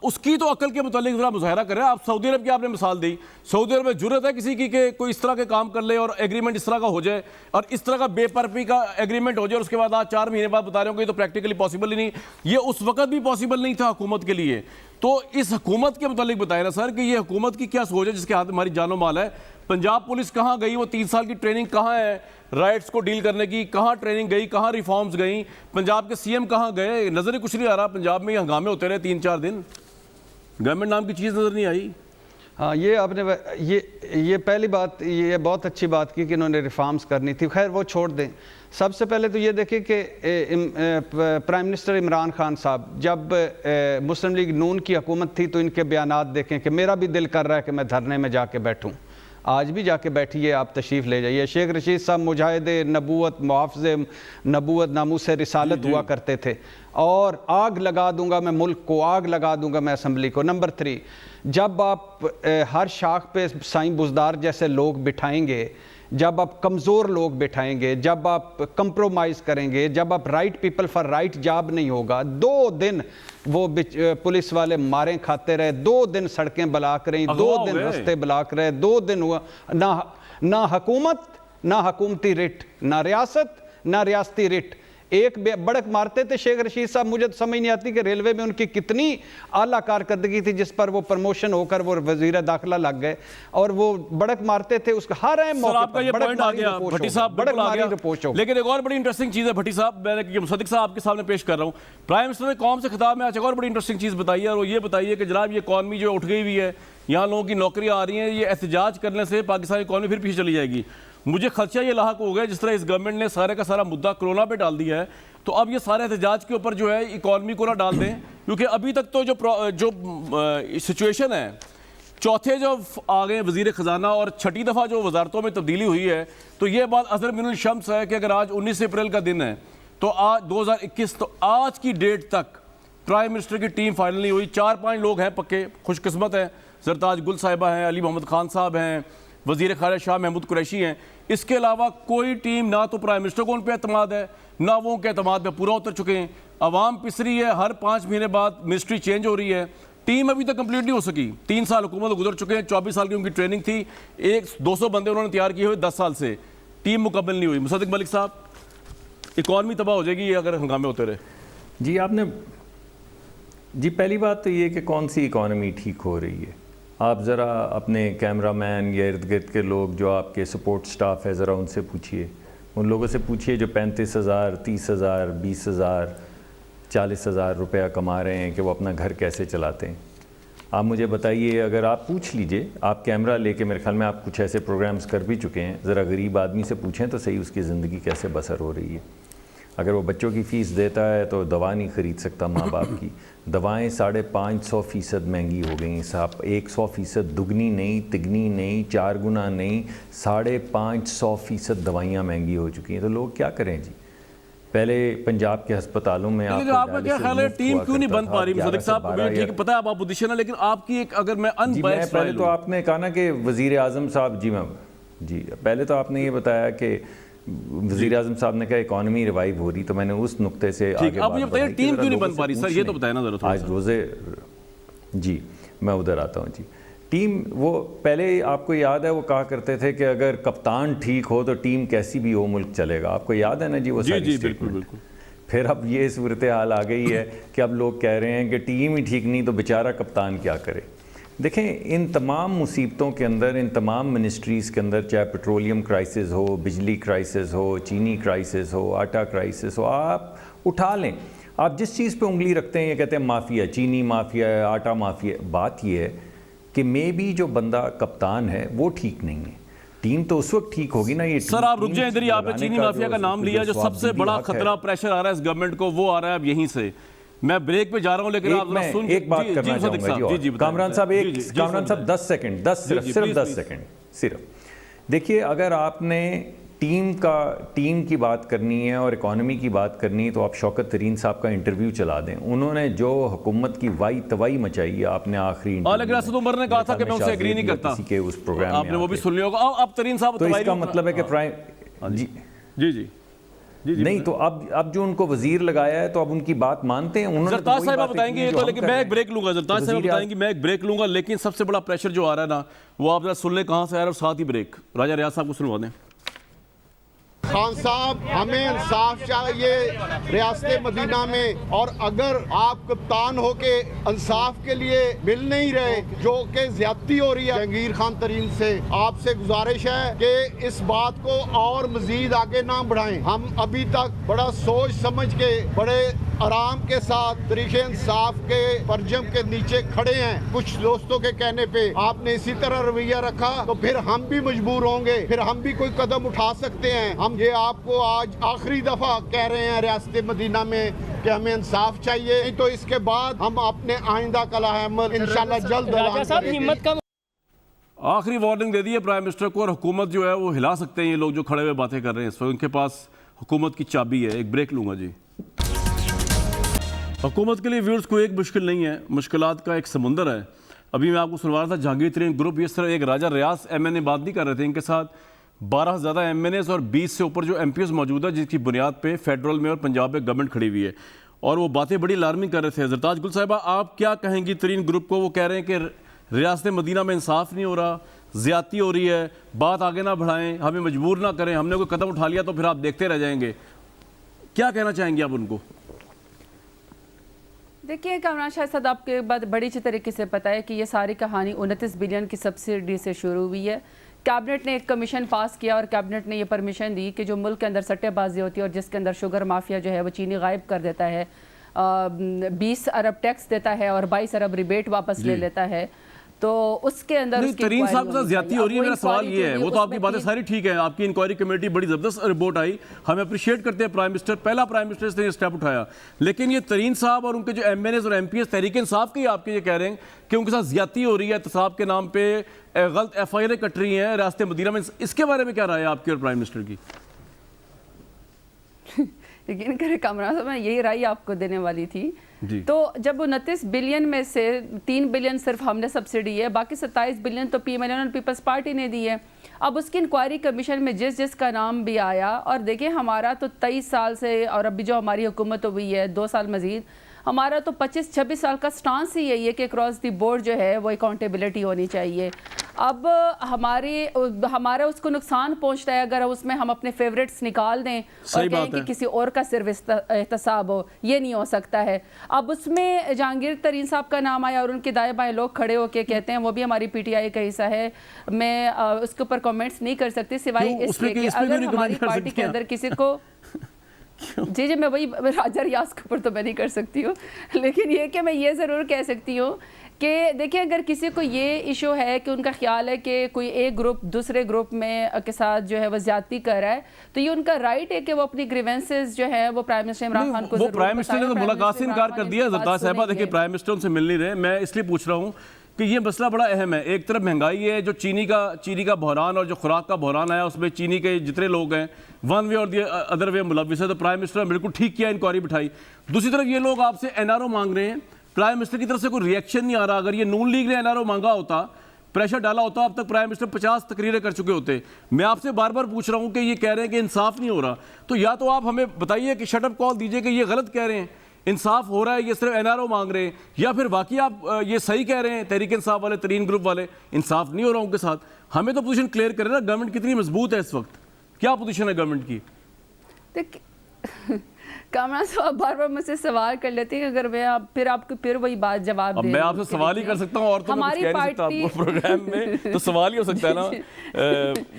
उसकी तो अकल के मुतालिक जरा मुजाहरा करें। आप सऊदी अरब की आपने मिसाल दी, सऊदी अरब में जुर्रत है किसी की कि कोई इस तरह के काम कर ले और एग्रीमेंट इस तरह का हो जाए और इस तरह का बेपरवी का एग्रीमेंट हो जाए और उसके बाद आज 4 महीने बाद बता रहे हो कि ये तो प्रैक्टिकली पॉसिबल ही नहीं। ये उस वक्त भी पॉसिबल नहीं था हुकूमत के लिए। तो इस हुकूमत के मुतालिक बताएं ना सर कि ये हुकूमत की क्या सोच है जिसके हाथ में हमारी जानो माल है? पंजाब पुलिस कहाँ गई? वो 3 साल की ट्रेनिंग कहाँ है राइट्स को डील करने की? कहाँ ट्रेनिंग गई? कहाँ रिफॉर्म्स गई? पंजाब के सीएम कहाँ गए? नजर ही कुछ नहीं आ रहा। पंजाब में ये हंगामे होते रहे 3-4 दिन, गवर्नमेंट नाम की चीज़ नजर नहीं आई। हाँ, ये आपने ये पहली बात, ये बहुत अच्छी बात की कि इन्होंने रिफॉर्म्स करनी थी। खैर वो छोड़ दें। सबसे पहले तो ये देखें कि प्राइम मिनिस्टर इमरान खान साहब जब मुस्लिम लीग नून की हुकूमत थी तो इनके बयानात देखें कि मेरा भी दिल कर रहा है कि मैं धरने में जाके बैठूं। आज भी जाके बैठिए, आप तशरीफ़ ले जाइए। शेख रशीद साहब मुजाहिदे नबूवत, मुहाफ़िज़े नबूवत, नामूस रिसालत हुआ करते थे और आग लगा दूंगा मैं मुल्क को, आग लगा दूंगा मैं असम्बली को। नंबर 3, जब आप हर शाख पे साईं बुज़दार जैसे लोग बिठाएंगे, जब आप कमज़ोर लोग बिठाएंगे, जब आप कंप्रोमाइज़ करेंगे, जब आप right people for right job नहीं होगा। 2 दिन वो पुलिस वाले मारें खाते रहे, 2 दिन सड़कें ब्लॉक रही, 2 दिन रास्ते ब्लॉक रहे, 2 दिन हुआ ना हुकूमत, ना हुकूमती रिट, ना रियासत, ना रियासती रिट। एक बड़क मारते थे शेख रशीद साहब। मुझे तो समझ नहीं आती कि रेलवे में उनकी कितनी आला कारकर्दगी थी जिस पर वो प्रमोशन होकर वो वजीर दाखिला लग गए और वो बड़क मारते थे उसका हर अहम मौके आपका ये पॉइंट आ गया भट्टी साहब, बिल्कुल आ गया। लेकिन एक और बड़ी इंटरेस्टिंग चीज़ है भट्टी साहब, मैं मुसद्दिक साहब आपके सामने पेश कर रहा हूँ। प्राइम मिनिस्टर ने कौम से खिताब में आज एक और बड़ी इंटरेस्टिंग चीज़ बताई है और वो ये बताइए कि जनाब ये इकॉनमी जो उठ गई हुई है, यहाँ लोगों की नौकरियाँ आ रही हैं, ये एहतजाज करने से पाकिस्तानी इकॉनमी फिर पीछे चली जाएगी। मुझे खदशा ये लाहक हो गया जिस तरह इस गवर्नमेंट ने सारे का सारा मुद्दा कोरोना पे डाल दिया है, तो अब ये सारे एहतजाज के ऊपर जो है इकॉनमी को ना डाल दें, क्योंकि अभी तक तो जो सिचुएशन है, चौथे जो आ गए वजीर ख़जाना और 6ठी दफ़ा जो वजारतों में तब्दीली हुई है, तो ये बात अज़हर बिन शम्स है कि अगर आज 19 अप्रैल का दिन है तो आज 2021, तो आज की डेट तक प्राइम मिनिस्टर की टीम फाइनल नहीं हुई। 4-5 लोग हैं पक्के, खुशकिस्मत हैं, सरताज गुल साहिबा हैं, अली मोहम्मद खान साहब हैं, वज़ीर ख़ारिजा शाह महमूद कुरैशी हैं। इसके अलावा कोई टीम, ना तो प्राइम मिनिस्टर को उन पर एतमाद है, ना वो उनके एतमाद पे पूरा उतर चुके हैं। अवाम पिस रही है, हर 5 महीने बाद मिनिस्ट्री चेंज हो रही है, टीम अभी तक कंप्लीट नहीं हो सकी। 3 साल हुकूमत गुजर चुके हैं, 24 साल की उनकी ट्रेनिंग थी, 200 बंदे उन्होंने तैयार किए हुए 10 साल से, टीम मुकम्मल नहीं हुई। मुसद्दिक मलिक साहब, इकॉनमी तबाह हो जाएगी अगर हंगामे होते रहे। जी पहली बात तो ये कि कौन सी इकॉनमी ठीक हो रही है। आप ज़रा अपने कैमरामैन या इर्द गिर्द के लोग जो आपके सपोर्ट स्टाफ है, ज़रा उनसे पूछिए, उन लोगों से पूछिए जो 35,000, 30,000, 20,000, 40,000 रुपया कमा रहे हैं कि वो अपना घर कैसे चलाते हैं। आप मुझे बताइए, अगर आप पूछ लीजिए, आप कैमरा लेके, मेरे ख्याल में आप कुछ ऐसे प्रोग्राम्स कर भी चुके हैं, ज़रा गरीब आदमी से पूछें तो सही उसकी ज़िंदगी कैसे बसर हो रही है। अगर वो बच्चों की फ़ीस देता है तो दवा नहीं ख़रीद सकता माँ बाप की, दवाएं 550% महंगी हो गई साहब, 100% दुगनी नहीं, तिगनी नहीं, 4 गुना नहीं, 550% दवाइयाँ महंगी हो चुकी हैं। तो लोग क्या करें जी। पहले पंजाब के अस्पतालों में आपका क्या ख्याल है, टीम क्यों नहीं बन पा रही? मुसद्दिक साहब, ठीक पता है आप अपोजिशन है, लेकिन आपकी एक, अगर मैं अनबायस्ड, पहले तो आपने कहा ना कि वज़ीर आज़म साहब, जी पहले तो आपने ये बताया कि वज़ीर आज़म साहब ने कहा इकॉनमी रिवाइव हो रही, तो मैंने उस नुक्ते से आगे अब ये बताइए टीम क्यों नहीं बन पा रही सर, ये तो बताया ना जरा। आज रोज़े, जी मैं उधर आता हूँ जी। टीम, वो पहले आपको याद है वो कहा करते थे कि अगर कप्तान ठीक हो तो टीम कैसी भी हो मुल्क चलेगा। आपको याद है ना जी वो सारी स्टेटमेंट। फिर अब ये सूरत हाल आ गई है कि अब लोग कह रहे हैं कि टीम ही ठीक नहीं तो बेचारा कप्तान क्या करे। देखें, इन तमाम मुसीबतों के अंदर, इन तमाम मिनिस्ट्रीज़ के अंदर, चाहे पेट्रोलियम क्राइसिस हो, बिजली क्राइसिस हो, चीनी क्राइसिस हो, आटा क्राइसिस हो, आप उठा लें, आप जिस चीज़ पे उंगली रखते हैं ये कहते हैं माफिया, चीनी माफिया है, आटा माफिया। बात ये है कि मे बी जो बंदा कप्तान है वो ठीक नहीं है, टीम तो उस वक्त ठीक होगी ना। ये सर आप रुक जाए इधर ही, आपने चीनी माफिया का नाम लिया, जो सबसे बड़ा खतरा प्रेशर आ रहा है इस गवर्नमेंट को वो आ रहा है अब यहीं से। मैं ब्रेक पे जा रहा हूं लेकिन आप जरा सुन एक बात करना चाहूंगा जी, कामरान साहब 10 सेकंड, सिर्फ 10 सेकंड सिर्फ। देखिए, अगर आपने टीम की बात करनी है और इकोनॉमी की बात करनी है तो आप शौकत तरीन साहब का इंटरव्यू चला दें। उन्होंने जो हुकूमत की वाई तवाई मचाई है, आपने आखिरी लेकिन असद उमर ने कहा था कि मैं उससे एग्री नहीं करता, के उस प्रोग्राम आपने वो भी सुन लिया होगा। अब तरीन साहब तो इसका मतलब है कि प्राइम जी नहीं, तो अब जो उनको वजीर लगाया है तो अब उनकी बात मानते हैं उन्होंने। जरताज साहब बताएंगे ये तो, लेकिन मैं एक ब्रेक लूंगा। जरताज साहब बताएंगे, मैं एक ब्रेक लूंगा, लेकिन सबसे बड़ा प्रेशर जो आ रहा है ना वो आप जरा सुन ले कहां से आ रहा है, और साथ ही ब्रेक राजा रियाज साहब को सुनवा दें। खान साहब, हमें इंसाफ चाहिए रियासत मदीना में, और अगर आप कप्तान हो के इंसाफ के लिए मिल नहीं रहे, जो कि ज्यादती हो रही है जहांगीर खान तरीन से, आपसे गुजारिश है कि इस बात को और मजीद आगे ना बढ़ाएं। हम अभी तक बड़ा सोच समझ के, बड़े आराम के साथ तरीके इंसाफ के परजम के नीचे खड़े हैं। कुछ दोस्तों के कहने पे आपने इसी तरह रवैया रखा तो फिर हम भी मजबूर होंगे, फिर हम भी कोई कदम उठा सकते हैं। हम ये आपको आज आखिरी दफा कह रहे हैं रियासत मदीना में कि हमें इंसाफ चाहिए, नहीं तो इसके बाद हम अपने आइंदा कला अमल इंशाल्लाह जल्द ऐलान करेंगे। आखिरी वार्निंग दे दी है प्राइम मिनिस्टर को, और हुकूमत जो है वो हिला सकते हैं ये लोग जो खड़े हुए बातें कर रहे हैं, उनके पास हुकूमत की चाबी है। एक ब्रेक लूंगा जी। हुकूमत के लिए व्यूअर्स कोई एक मुश्किल नहीं है, मुश्किलात का एक समुंदर है। अभी मैं आपको सुनवा रहा था जहांगीर तरीन ग्रुप, ये सिर्फ एक राजा रियाज एमएनए बात नहीं कर रहे थे, इनके साथ 12 से ज़्यादा एमएनएस और 20 से ऊपर जो एमपीएस मौजूद है, जिसकी बुनियाद पे फेडरल में और पंजाब में गवर्नमेंट खड़ी हुई है, और वो बातें बड़ी अलार्मिंग कर रहे थे। जरताज गुल साहिबा, आप क्या कहेंगी तरीन ग्रुप को? वो कह रहे हैं कि रियासत मदीना में इंसाफ नहीं हो रहा, ज़्यादती हो रही है, बात आगे ना बढ़ाएं, हमें मजबूर ना करें, हमने कोई कदम उठा लिया तो फिर आप देखते रह जाएंगे। क्या कहना चाहेंगे आप उनको? देखिए कामरान शाह साहब, आपके बात बड़ी अच्छी तरीके से पता है कि ये सारी कहानी 29 बिलियन की सब्सिडी से शुरू हुई है। कैबिनेट ने एक कमीशन पास किया और कैबिनेट ने ये परमिशन दी कि जो मुल्क के अंदर सट्टेबाजी होती है और जिसके अंदर शुगर माफिया जो है वो चीनी गायब कर देता है, 20 अरब टैक्स देता है और 22 अरब रिबेट वापस ले लेता है, तो उसके अंदर तरीन साहब के साथ ज्यादती हो रही है। मेरा सवाल ये है, वो तो आपकी बातें सारी ठीक है, आपकी इंक्वायरी कमेटी बड़ी जबरदस्त रिपोर्ट आई, हमें अप्रिशिएट करते हैं प्राइम मिनिस्टर, पहला प्राइम मिनिस्टर ने ये स्टेप उठाया, लेकिन ये तरीन साहब और उनके जो एमएनएस और एमपीएस तहरीक इंसाफ के आपके ये कह रहे हैं कि उनके साथ ज्यादती हो रही है, एहतसाब के नाम पे गलत एफआईआर कट रही हैं रियासत मदीना में, इसके बारे में क्या राय है आपकी और प्राइम मिनिस्टर की? यकीन करें कामरान साहब, मैं यही राय आपको देने वाली थी। तो जब 29 बिलियन में से 3 बिलियन सिर्फ हमने सब्सिडी है, बाकी 27 बिलियन तो पीएमएल और पीपल्स पार्टी ने दी है। अब उसकी इंक्वायरी कमीशन में जिसका नाम भी आया, और देखिए हमारा तो 23 साल से, और अभी जो हमारी हुकूमत हुई है 2 साल मजीद, हमारा तो 25-26 साल का स्टांस ही यही है कि क्रॉस दी बोर्ड जो है वो अकाउंटेबिलिटी होनी चाहिए। अब हमारा उसको नुकसान पहुंचता है अगर उसमें हम अपने फेवरेट्स निकाल दें और कहें कि किसी और का सिर्फ एहतसाब हो, ये नहीं हो सकता है। अब उसमें जहांगीर तरीन साहब का नाम आया और उनके दाएं बाएं लोग खड़े होकर कहते हैं, वो भी हमारी पीटीआई का हिस्सा है, मैं उसके ऊपर कमेंट्स नहीं कर सकती सिवाय इसलिए कि अगर हमारी पार्टी के अंदर किसी को जी मैं वही राजा रियाज के ऊपर तो मैं नहीं कर सकती हूँ, लेकिन ये कि मैं ये ज़रूर कह सकती हूँ कि देखिए अगर किसी को ये इशू है कि उनका ख्याल है कि कोई एक ग्रुप दूसरे ग्रुप में के साथ जो है वो ज्यादती कर रहा है, तो ये उनका राइट है कि वो अपनी ग्रीवेंसेस जो है वो प्राइम मिनिस्टर इमरान खान को वो प्राइम मिनिस्टर ने तो मुलाकात से इनकार कर दिया। जरताज साहबा, देखिए प्राइम मिनिस्टर उनसे मिल नहीं रहे, मैं इसलिए पूछ रहा हूँ कि ये मसला बड़ा अहम है। एक तरफ महंगाई है, जो चीनी का बहरान और जो खुराक का बहरान आया उसमें चीनी के जितने लोग हैं वन वे और दी अदर वे मुलविस है, तो प्राइम मिनिस्टर ने बिल्कुल ठीक किया, इंक्वायरी बिठाई। दूसरी तरफ ये लोग आपसे एनआरओ मांग रहे हैं, प्राइम मिनिस्टर की तरफ से कोई रिएक्शन नहीं आ रहा। अगर ये नून लीग ने एनआरओ मांगा होता, प्रेशर डाला होता, अब तक प्राइम मिनिस्टर 50 तकरीरें कर चुके होते। मैं आपसे बार बार पूछ रहा हूं कि ये कह रहे हैं कि इंसाफ नहीं हो रहा, तो या तो आप हमें बताइए कि शटअप कॉल दीजिए कि ये गलत कह रहे हैं, इंसाफ हो रहा है, ये सिर्फ एनआरओ मांग रहे हैं, या फिर बाकी आप ये सही कह रहे हैं, तहरीक इंसाफ वाले, तरीन ग्रुप वाले, इंसाफ नहीं हो रहा उनके साथ। हमें तो पोजीशन क्लियर करें ना, गवर्नमेंट कितनी मजबूत है इस वक्त, क्या पोजीशन है गवर्नमेंट की? कामरान साहब आप बार बार मुझसे सवाल कर लेते हैं, अगर मैं आपको फिर वही बात जवाब अब दे मैं आपसे सवाल ही कर सकता हूँ और तो मैं कुछ कह नहीं सकता आपको प्रोग्राम में, तो सवाल ही हो सकता है ना।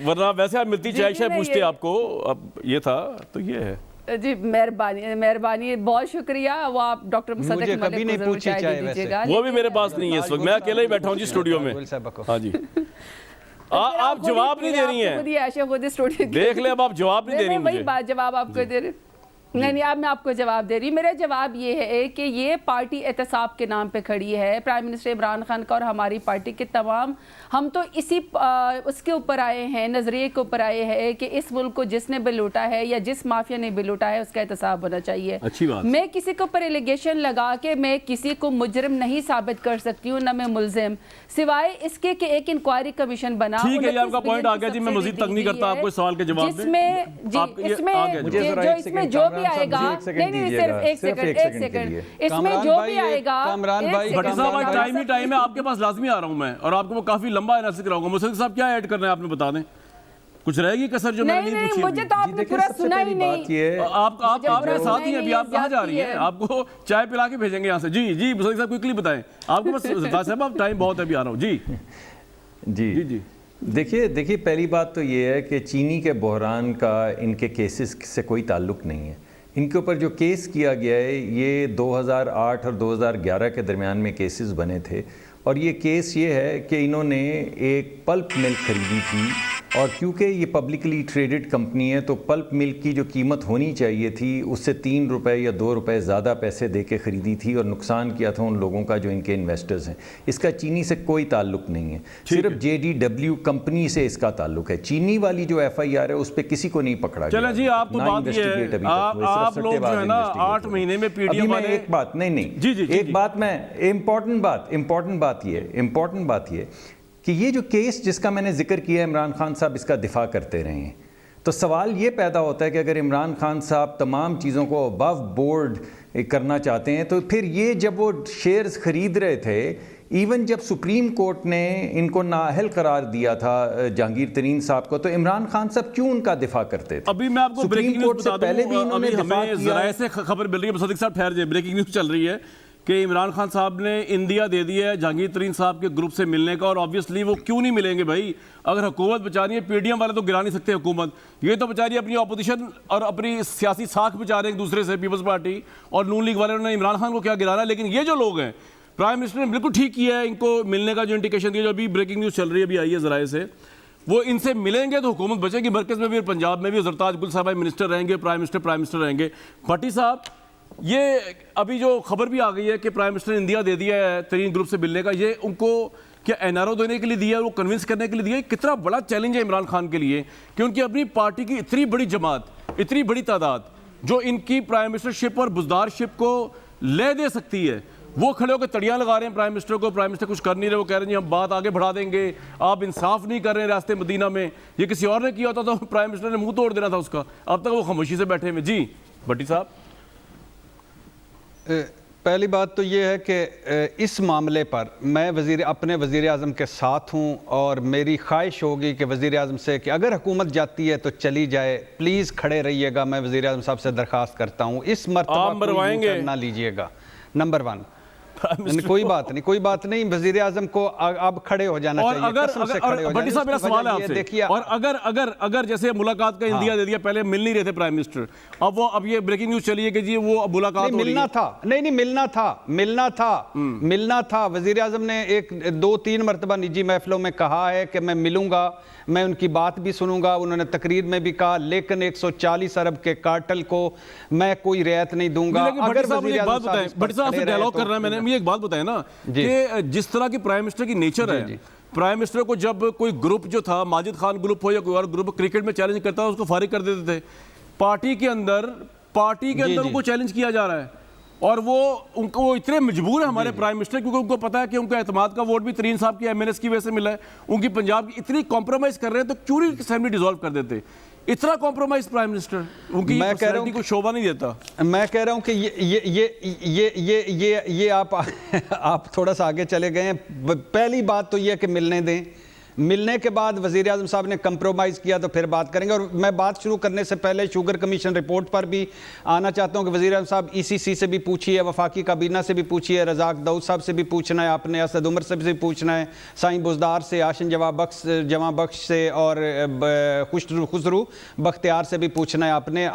वरना वैसे आप मिलती चाय शाय पूछते आपको, अब ये था तो ये है। जी मेहरबानी, बहुत शुक्रिया। वो आप डॉक्टर मुसद्दक कभी नहीं पूछी चाय दीजिएगा। वो भी मेरे पास नहीं है इस वक्त, मैं अकेला ही बैठा हूँ जी स्टूडियो में। हाँ जी, आप जवाब नहीं दे रही हैं, देख ले, अब आप जवाब नहीं दे रही वही बात जवाब आपको दे रही। नहीं, अब मैं आपको जवाब दे रही। मेरा जवाब ये है कि ये पार्टी एहतसाब के नाम पे खड़ी है। प्राइम मिनिस्टर इमरान खान का और हमारी पार्टी के तमाम, हम तो इसी उसके ऊपर आए हैं, नज़रिए के ऊपर आए हैं कि इस मुल्क को जिसने भी लूटा है या जिस माफिया ने भी लूटा है उसका एहतसाब होना चाहिए। अच्छी बात। मैं किसी के ऊपर एलिगेशन लगा के मैं किसी को मुजरिम नहीं साबित कर सकती हूँ, ना मैं मुलजिम, सिवाय इसके कि एक इंक्वायरी कमीशन बना। ठीक है, आपका पॉइंट आ गया जी, मैं मजीद तक नहीं करता आपको सवाल के जवाब में। इसमें जो भी आएगा, नहीं सिर्फ एक सेकंड, इसमें जो भी आएगा, भट्टी साहब आज टाइम ही टाइम है, आपके पास लाजमी आ रहा हूं मैं, और आपको वो काफी लंबा एनालिसिस कराऊंगा। मुसद्दक साहब क्या ऐड करना है आपने बता दें, कुछ रहेगी कसर जो मैंने नहीं पूछी? मुझे तो आपने पूरा सुना ही नहीं। आप आपके साथ ही अभी आप कहाँ जा रही हैं? आपको चाय पिला के भेजेंगे यहाँ से। जी मुसद्दक साहब क्विकली बताएं, आपको बस साहब आप टाइम बहुत अभी आ रहा हूँ। जी देखिए पहली बात तो ये है कि चीनी के बहरान का इनके केसेस से कोई ताल्लुक नहीं है। इनके ऊपर जो केस किया गया है ये 2008 और 2011 के दरमियान में केसेस बने थे, और ये केस ये है कि इन्होंने एक पल्प मिल खरीदी थी, और क्योंकि ये पब्लिकली ट्रेडेड कंपनी है तो पल्प मिल की जो कीमत होनी चाहिए थी उससे 3 रुपए या 2 रुपए ज़्यादा पैसे दे के ख़रीदी थी, और नुकसान किया था उन लोगों का जो इनके इन्वेस्टर्स हैं। इसका चीनी से कोई ताल्लुक नहीं है, सिर्फ JDW कंपनी से इसका ताल्लुक है। चीनी वाली जो FIR है उस पर किसी को नहीं पकड़ा गया। चलो जी, आप तो बात ये है, आप लोग जो है ना 8 महीने में PDM वाले, एक बात नहीं एक बात मैं इम्पॉर्टेंट बात ये कि ये जो केस जिसका मैंने जिक्र किया, इमरान खान साहब इसका दिफा करते रहे हैं, तो सवाल ये पैदा होता है कि अगर इमरान खान साहब तमाम चीज़ों को अबव बोर्ड करना चाहते हैं तो फिर ये जब वो शेयर्स खरीद रहे थे, इवन जब सुप्रीम कोर्ट ने इनको नाअहल करार दिया था जहांगीर तरीन साहब को, तो इमरान खान साहब क्यों उनका दिफा करते थे? अभी मैं आपको ब्रेकिंग न्यूज़ बता दूं, पहले भी इन्होंने हमें ज़राए से खबर मिल रही है, मुसद्दक साहब ठहर जाइए, ब्रेकिंग न्यूज़ चल रही है कि इमरान खान साहब ने इंदिया दे दिया है जहांगीर तरीन साहब के ग्रुप से मिलने का, और ऑब्वियसली वो क्यों नहीं मिलेंगे भाई? अगर हुकूमत बचा रही है, PDM वाले तो गिरा नहीं सकते हुकूमत, ये तो बचा रही है अपनी अपोजिशन और अपनी सियासी साख बचा रहे हैं एक दूसरे से, पीपल्स पार्टी और नून लीग वाले ने इमरान खान को क्या गिराना। लेकिन ये जो लोग हैं, प्राइम मिनिस्टर ने बिल्कुल ठीक किया है इनको मिलने का जो इंडिकेशन दिया, जो अभी ब्रेकिंग न्यूज़ चल रही है, अभी आई है ज़राए से, वो इनसे मिलेंगे तो हुकूमत बचेगी मरकज़ में भी और पंजाब में भी। ज़रताज गुल साहब मिनिस्टर रहेंगे, प्राइम मिनिस्टर रहेंगे। भट्टी साहब, ये अभी जो खबर भी आ गई है कि प्राइम मिनिस्टर ने इंदिया दे दिया है तरीन ग्रुप से मिलने का, ये उनको क्या NRO देने के लिए दिया है, वो कन्विंस करने के लिए दिया है? कितना बड़ा चैलेंज है इमरान खान के लिए कि उनकी अपनी पार्टी की इतनी बड़ी जमात, इतनी बड़ी तादाद जो इनकी प्राइम मिनिस्टरशिप और बुजदारशिप को ले दे सकती है, वो खड़े होकर तड़ियाँ लगा रहे हैं प्राइम मिनिस्टर को। प्राइम मिनिस्टर कुछ कर नहीं रहे, वो कह रहे हैं जी हम बात आगे बढ़ा देंगे, आप इंसाफ नहीं कर रहे हैं रास्ते मदीना में। ये किसी और ने किया होता तो प्राइम मिनिस्टर ने मुंह तोड़ देना था उसका, अब तक वो खामोशी से बैठे हुए। जी भट्टी साहब, पहली बात तो ये है कि इस मामले पर मैं अपने वज़ीर आज़म के साथ हूँ, और मेरी ख्वाहिश होगी कि वज़ीर आज़म से कि अगर हुकूमत जाती है तो चली जाए, प्लीज़ खड़े रहिएगा। मैं वज़ीर आज़म साहब से दरख्वास्त करता हूँ, इस मरतबा ना लीजिएगा। नंबर 1, कोई बात नहीं, वज़ीर आज़म को अब खड़े हो जाना चाहिए। भट्टी साहब, मेरा सवाल है आपसे, देखिए, और अगर जैसे मुलाकात का इंदिया दे दिया, पहले मिल नहीं रहे थे प्राइम मिनिस्टर, अब ये ब्रेकिंग न्यूज़ चली है कि जी वो मुलाकात मिलना था। वज़ीर आज़म ने 1-2-3 मरतबा निजी महफिलों में कहा है कि मैं मिलूंगा, मैं उनकी बात भी सुनूंगा। उन्होंने तकरीर में भी कहा, लेकिन 140 अरब के कार्टेल को मैं कोई रियायत नहीं दूंगा। अगर भट्टी साहब से डायलॉग कर रहा है, मैंने एक बात बताया ना कि जिस तरह की प्राइम मिनिस्टर की नेचर है, प्राइम मिनिस्टर को जब कोई ग्रुप जो था, माजिद खान ग्रुप हो या कोई और ग्रुप क्रिकेट में चैलेंज करता है, उसको फारिग कर देते थे। पार्टी के अंदर उनको चैलेंज किया जा रहा है, और वो इतने मजबूर है हमारे प्राइम मिनिस्टर, क्योंकि उनको पता है कि उनका एतमाद का वोट भी तरीन साहब की MNS की वजह से मिला है। उनकी पंजाब की इतनी कॉम्प्रोमाइज कर रहे हैं, तो क्यों नहीं असेंबली डिसॉल्व कर देते? इतना कॉम्प्रोमाइज प्राइम मिनिस्टर, उनकी पर्सनालिटी को शोभा नहीं देता। मैं कह रहा हूं कि ये आप थोड़ा सा आगे चले गए हैं। पहली बात तो ये कि मिलने दें, मिलने के बाद वज़ीर आज़म साहब ने कंप्रोमाइज़ किया तो फिर बात करेंगे। और मैं बात शुरू करने से पहले शुगर कमीशन रिपोर्ट पर भी आना चाहता हूँ कि वज़ीर आज़म साहब ECC से भी पूछिए, वफाकी काबीना से भी पूछिए, रज़ाक दाऊद साहब से भी पूछना है आपने, असद उमर से भी पूछना है, साईं बुज़दार से, आशिन जवां बख्श से और खुसरू बख्तियार से भी पूछना है आपने।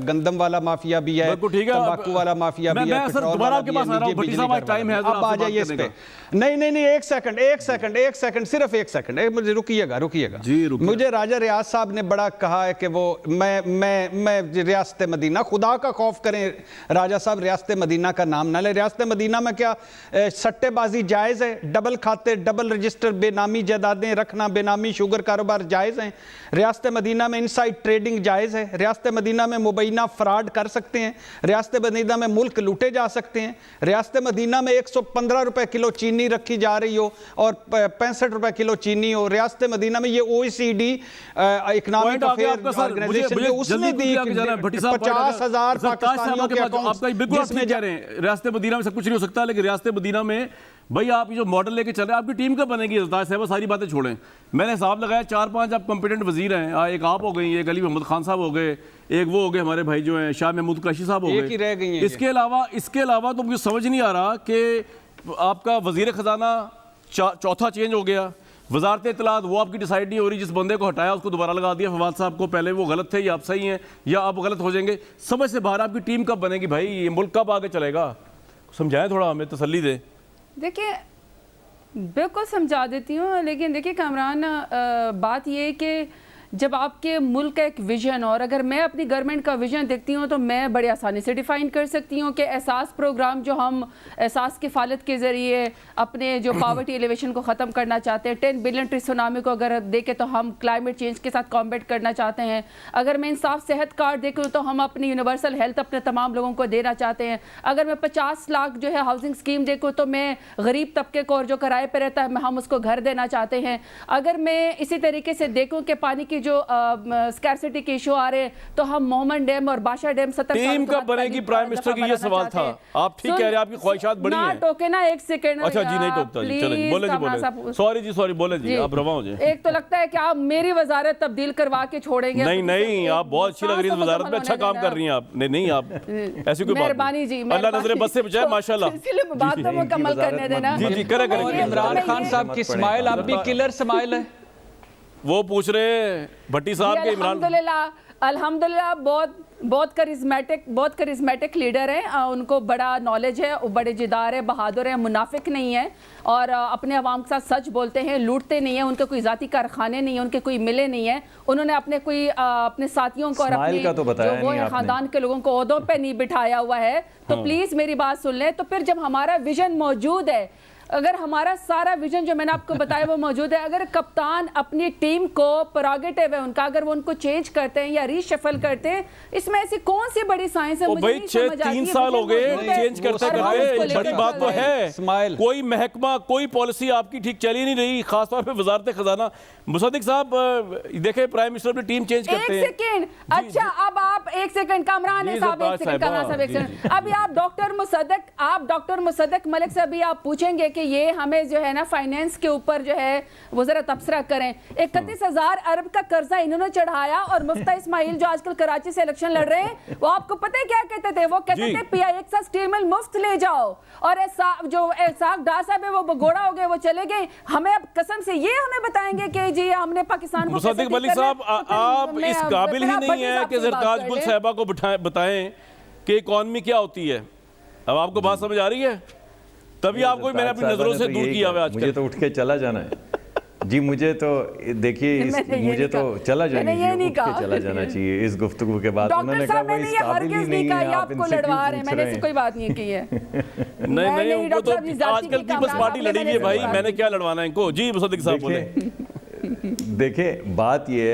गंदम वाला माफिया भी है, तंबाकू वाला माफिया भी है, पेट्रोल वाला भी है, बिजली अब आ जाइए इस पे। नहीं एक सेकंड सिर्फ एक सेकंड, मुझे रुकिएगा। मुझे राजा रियाज साहब ने बड़ा कहा है कि वो मैं रियासत मदीना, खुदा का खौफ करें राजा साहब, रियासत मदीना का नाम ना ले। रियासत मदीना में क्या सट्टेबाजी जायज़ है? डबल खाते, डबल रजिस्टर, बेनामी जायदादें रखना, बेनामी शुगर कारोबार जायज़ हैं? रियासत मदीना में इनसाइड ट्रेडिंग जायज़ है? रियासत मदीना में मुबैना फ्रॉड कर सकते हैं? रियासत मदीना में मुल्क लूटे जा सकते हैं? रियासत मदीना में 115 रुपए किलो चीनी रखी जा रही हो और 65 रुपए किलो चीनी हो? रियासत मदीना में ये OECD इकोनॉमिक अफेयर ऑर्गेनाइजेशन उसमें दी 50,000 पाकिस्तानियों के अकाउंट्स, जिसमें जा रहे हैं। रियासत मदीना में सब कुछ नहीं हो सकता, लेकिन रियासत मदीना में भाई आप ये जो मॉडल लेके चल रहे हैं, आपकी टीम कब बनेगी? सरताज साहब सारी बातें छोड़ें, मैंने हिसाब लगाया 4-5 आप कॉम्पिटेंट वजीर हैं। एक आप हो गई, एक अली मोहम्मद खान साहब हो गए, एक वो हो गए हमारे भाई जो हैं शाह महमूद कुरैशी साहब हो गए, एक ही रह गई हैं। इसके अलावा तो मुझे समझ नहीं आ रहा कि आपका वजीर खजाना चौथा चेंज हो गया, वजारत इत्तलात वो आपकी डिसाइड नहीं हो रही, जिस बंदे को हटाया उसको दोबारा लगा दिया फवाद साहब को, पहले वो गलत थे या आप सही हैं या आप गलत हो जाएंगे, समझ से बाहर। आपकी टीम कब बनेगी भाई? ये मुल्क कब आगे चलेगा? समझाएं थोड़ा, हमें तसल्ली दें। देखिए बिल्कुल समझा देती हूँ, लेकिन देखिए कामरान, बात ये है कि जब आपके मुल्क का एक विजन, और अगर मैं अपनी गवर्नमेंट का विजन देखती हूँ तो मैं बड़ी आसानी से डिफ़ाइन कर सकती हूँ कि एहसास प्रोग्राम जो हम एहसास किफ़ालत के ज़रिए अपने जो पावर्टी एलिवेशन को ख़त्म करना चाहते हैं, 10 बिलियन ट्री सुनामी को अगर देखें तो हम क्लाइमेट चेंज के साथ कॉम्बैट करना चाहते हैं। अगर मैं इंसाफ सेहत कार्ड देखूँ तो हम अपनी यूनिवर्सल हेल्थ अपने तमाम लोगों को देना चाहते हैं। अगर मैं 50 लाख जो है हाउसिंग स्कीम देखूँ तो मैं गरीब तबके को और जो किराए पर रहता है हम उसको घर देना चाहते हैं। अगर मैं इसी तरीके से देखूँ कि पानी की जो स्कैरसिटी के इशू आ रहे हैं तो हम मोहम्मद डैम और बादशाह डैम 70 टीम कब बनेगी? प्राइम मिनिस्टर की ये सवाल था। आप ठीक कह रहे हैं, आपकी ख्वाहिशात बड़ी हैं। टोके ना एक सेकंड। अच्छा जी, नहीं टोकता जी, चलें बोले। सॉरी बोले जी, आप रवा हो जाए। एक तो लगता है कि आप मेरी वजारत तब्दील करवा के छोड़ेंगे। नहीं, आप बहुत अच्छी लग रही है वजारत में, अच्छा काम कर रही हैं आप। नहीं आप ऐसी कोई बात मेहरबानी जी, अल्लाह नजरे बस से बचाए माशाल्लाह। इसलिए बात तो मुकम्मल करने देना। जी करें। इमरान खान साहब की स्माइल अब भी किलर स्माइल है। वो पूछ रहे भट्टी साहब के इमरान अल्हम्दुलिल्लाह बहुत करिस्मेटिक लीडर हैं, उनको बड़ा नॉलेज है, वो बड़े जिदार है, बहादुर है, मुनाफिक नहीं है और अपने अवाम के साथ सच बोलते हैं, लूटते नहीं हैं, उनके कोई ज़ाती कारखाने नहीं है, उनके कोई मिले नहीं है। उन्होंने अपने साथियों को और अपने जो वो है ख़ानदान के लोगों को ओहदों पे नहीं बिठाया हुआ है। तो प्लीज़ मेरी बात सुन लें। तो फिर जब हमारा विजन मौजूद है, अगर हमारा सारा विजन जो मैंने आपको बताया वो मौजूद है, अगर कप्तान अपनी टीम को प्रोगेटिव है उनका, अगर वो उनको चेंज करते हैं या रीशफल करते हैं, इसमें ऐसी कौन सी बड़ी साइंस है? मुझे नहीं समझ आती। 3 साल हो गए चेंज करते बड़ी बात तो है। कोई महकमा, कोई पॉलिसी आपकी ठीक चली नहीं रही, खासतौर पर वजारत खजाना। मुसद्दिक साहब देखे प्राइम मिनिस्टर अपनी टीम चेंज करते हैं। एक सेकंड, अच्छा अब आप एक सेकंड, कामरान साहब एक सेकंड, अभी आप डॉक्टर मुसद्दिक मलिक से अभी आप पूछेंगे कि ये हमें जो है ना फाइनेंस के ऊपर जो है वो जरा तबसरा करें। 31,000 अरब का कर्जा इन्होंने चढ़ाया और मुफ्ता इस्माइल जो आजकल कराची से इलेक्शन लड़ रहे हैं, वो आपको पता है क्या कहते थे? वो कहते थे PI एक साथ स्टील मिल मुफ्त ले जाओ, और जो एहसाक डार साहब है वो बगोड़ा हो गए, वो चले गए। हमें अब कसम से ये हमें बताएंगे कि जी हमने पाकिस्तान को मुसद्दिक मलिक साहब आप इस काबिल ही नहीं है कि सरताज गुल साहिबा को बताएं कि इकॉनमी क्या होती है। अब आपको बात समझ आ रही है? तभी आपको मैंने अपनी नजरों से दूर किया हुआ। मुझे तो उठ के चला जाना है जी, मुझे तो देखिए मुझे तो चला जाना चाहिए इस गुफ्तगू के बाद। उन्होंने कहा वो इस काबिल ही नहीं है, आप इनसे लड़वा रहे हैं। मैंने ऐसी कोई बात नहीं की है। नहीं वो तो आजकल पीपल्स पार्टी लड़ी हुई है भाई, मैंने क्या लड़वाना है इनको? जी मुसद्दिक साहब बोले। देखिए बात ये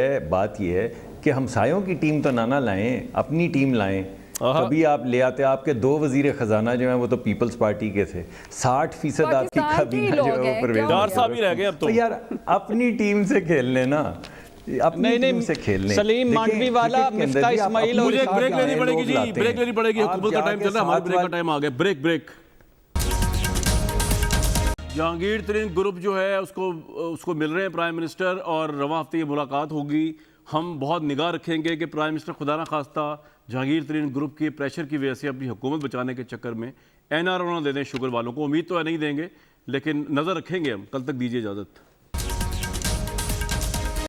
है कि हमसायों की टीम तो ना लाएं, अपनी टीम लाएं। कभी आप ले आते, आपके 2 वजीर खजाना जो हैं वो तो पीपल्स पार्टी के थे, 60% आपकी काबीना जो है वो परवेज साहब ही रह गए। अब तो यार अपनी टीम से खेल लेना, अपनी टीम से खेलने। सलीम मांडवी वाला, मुफ्ता इस्माइल। मुझे एक ब्रेक लेनी पड़ेगी जी, ब्रेक लेनी पड़ेगी। हुकूमत का टाइम चल रहा है, हमारे ब्रेक का टाइम आ गया। ब्रेक जहांगीर तरीन ग्रुप जो है उसको मिल रहे हैं प्राइम मिनिस्टर, और रवां हफ्ते ये मुलाकात होगी। हम बहुत निगाह रखेंगे कि प्राइम मिनिस्टर खुदा न खास्ता जहांगीर तरीन ग्रुप के प्रेशर की वजह से अपनी हुकूमत बचाने के चक्कर में NR ना दे दें शुगर वालों को। उम्मीद तो नहीं देंगे, लेकिन नज़र रखेंगे हम। कल तक दीजिए इजाज़त।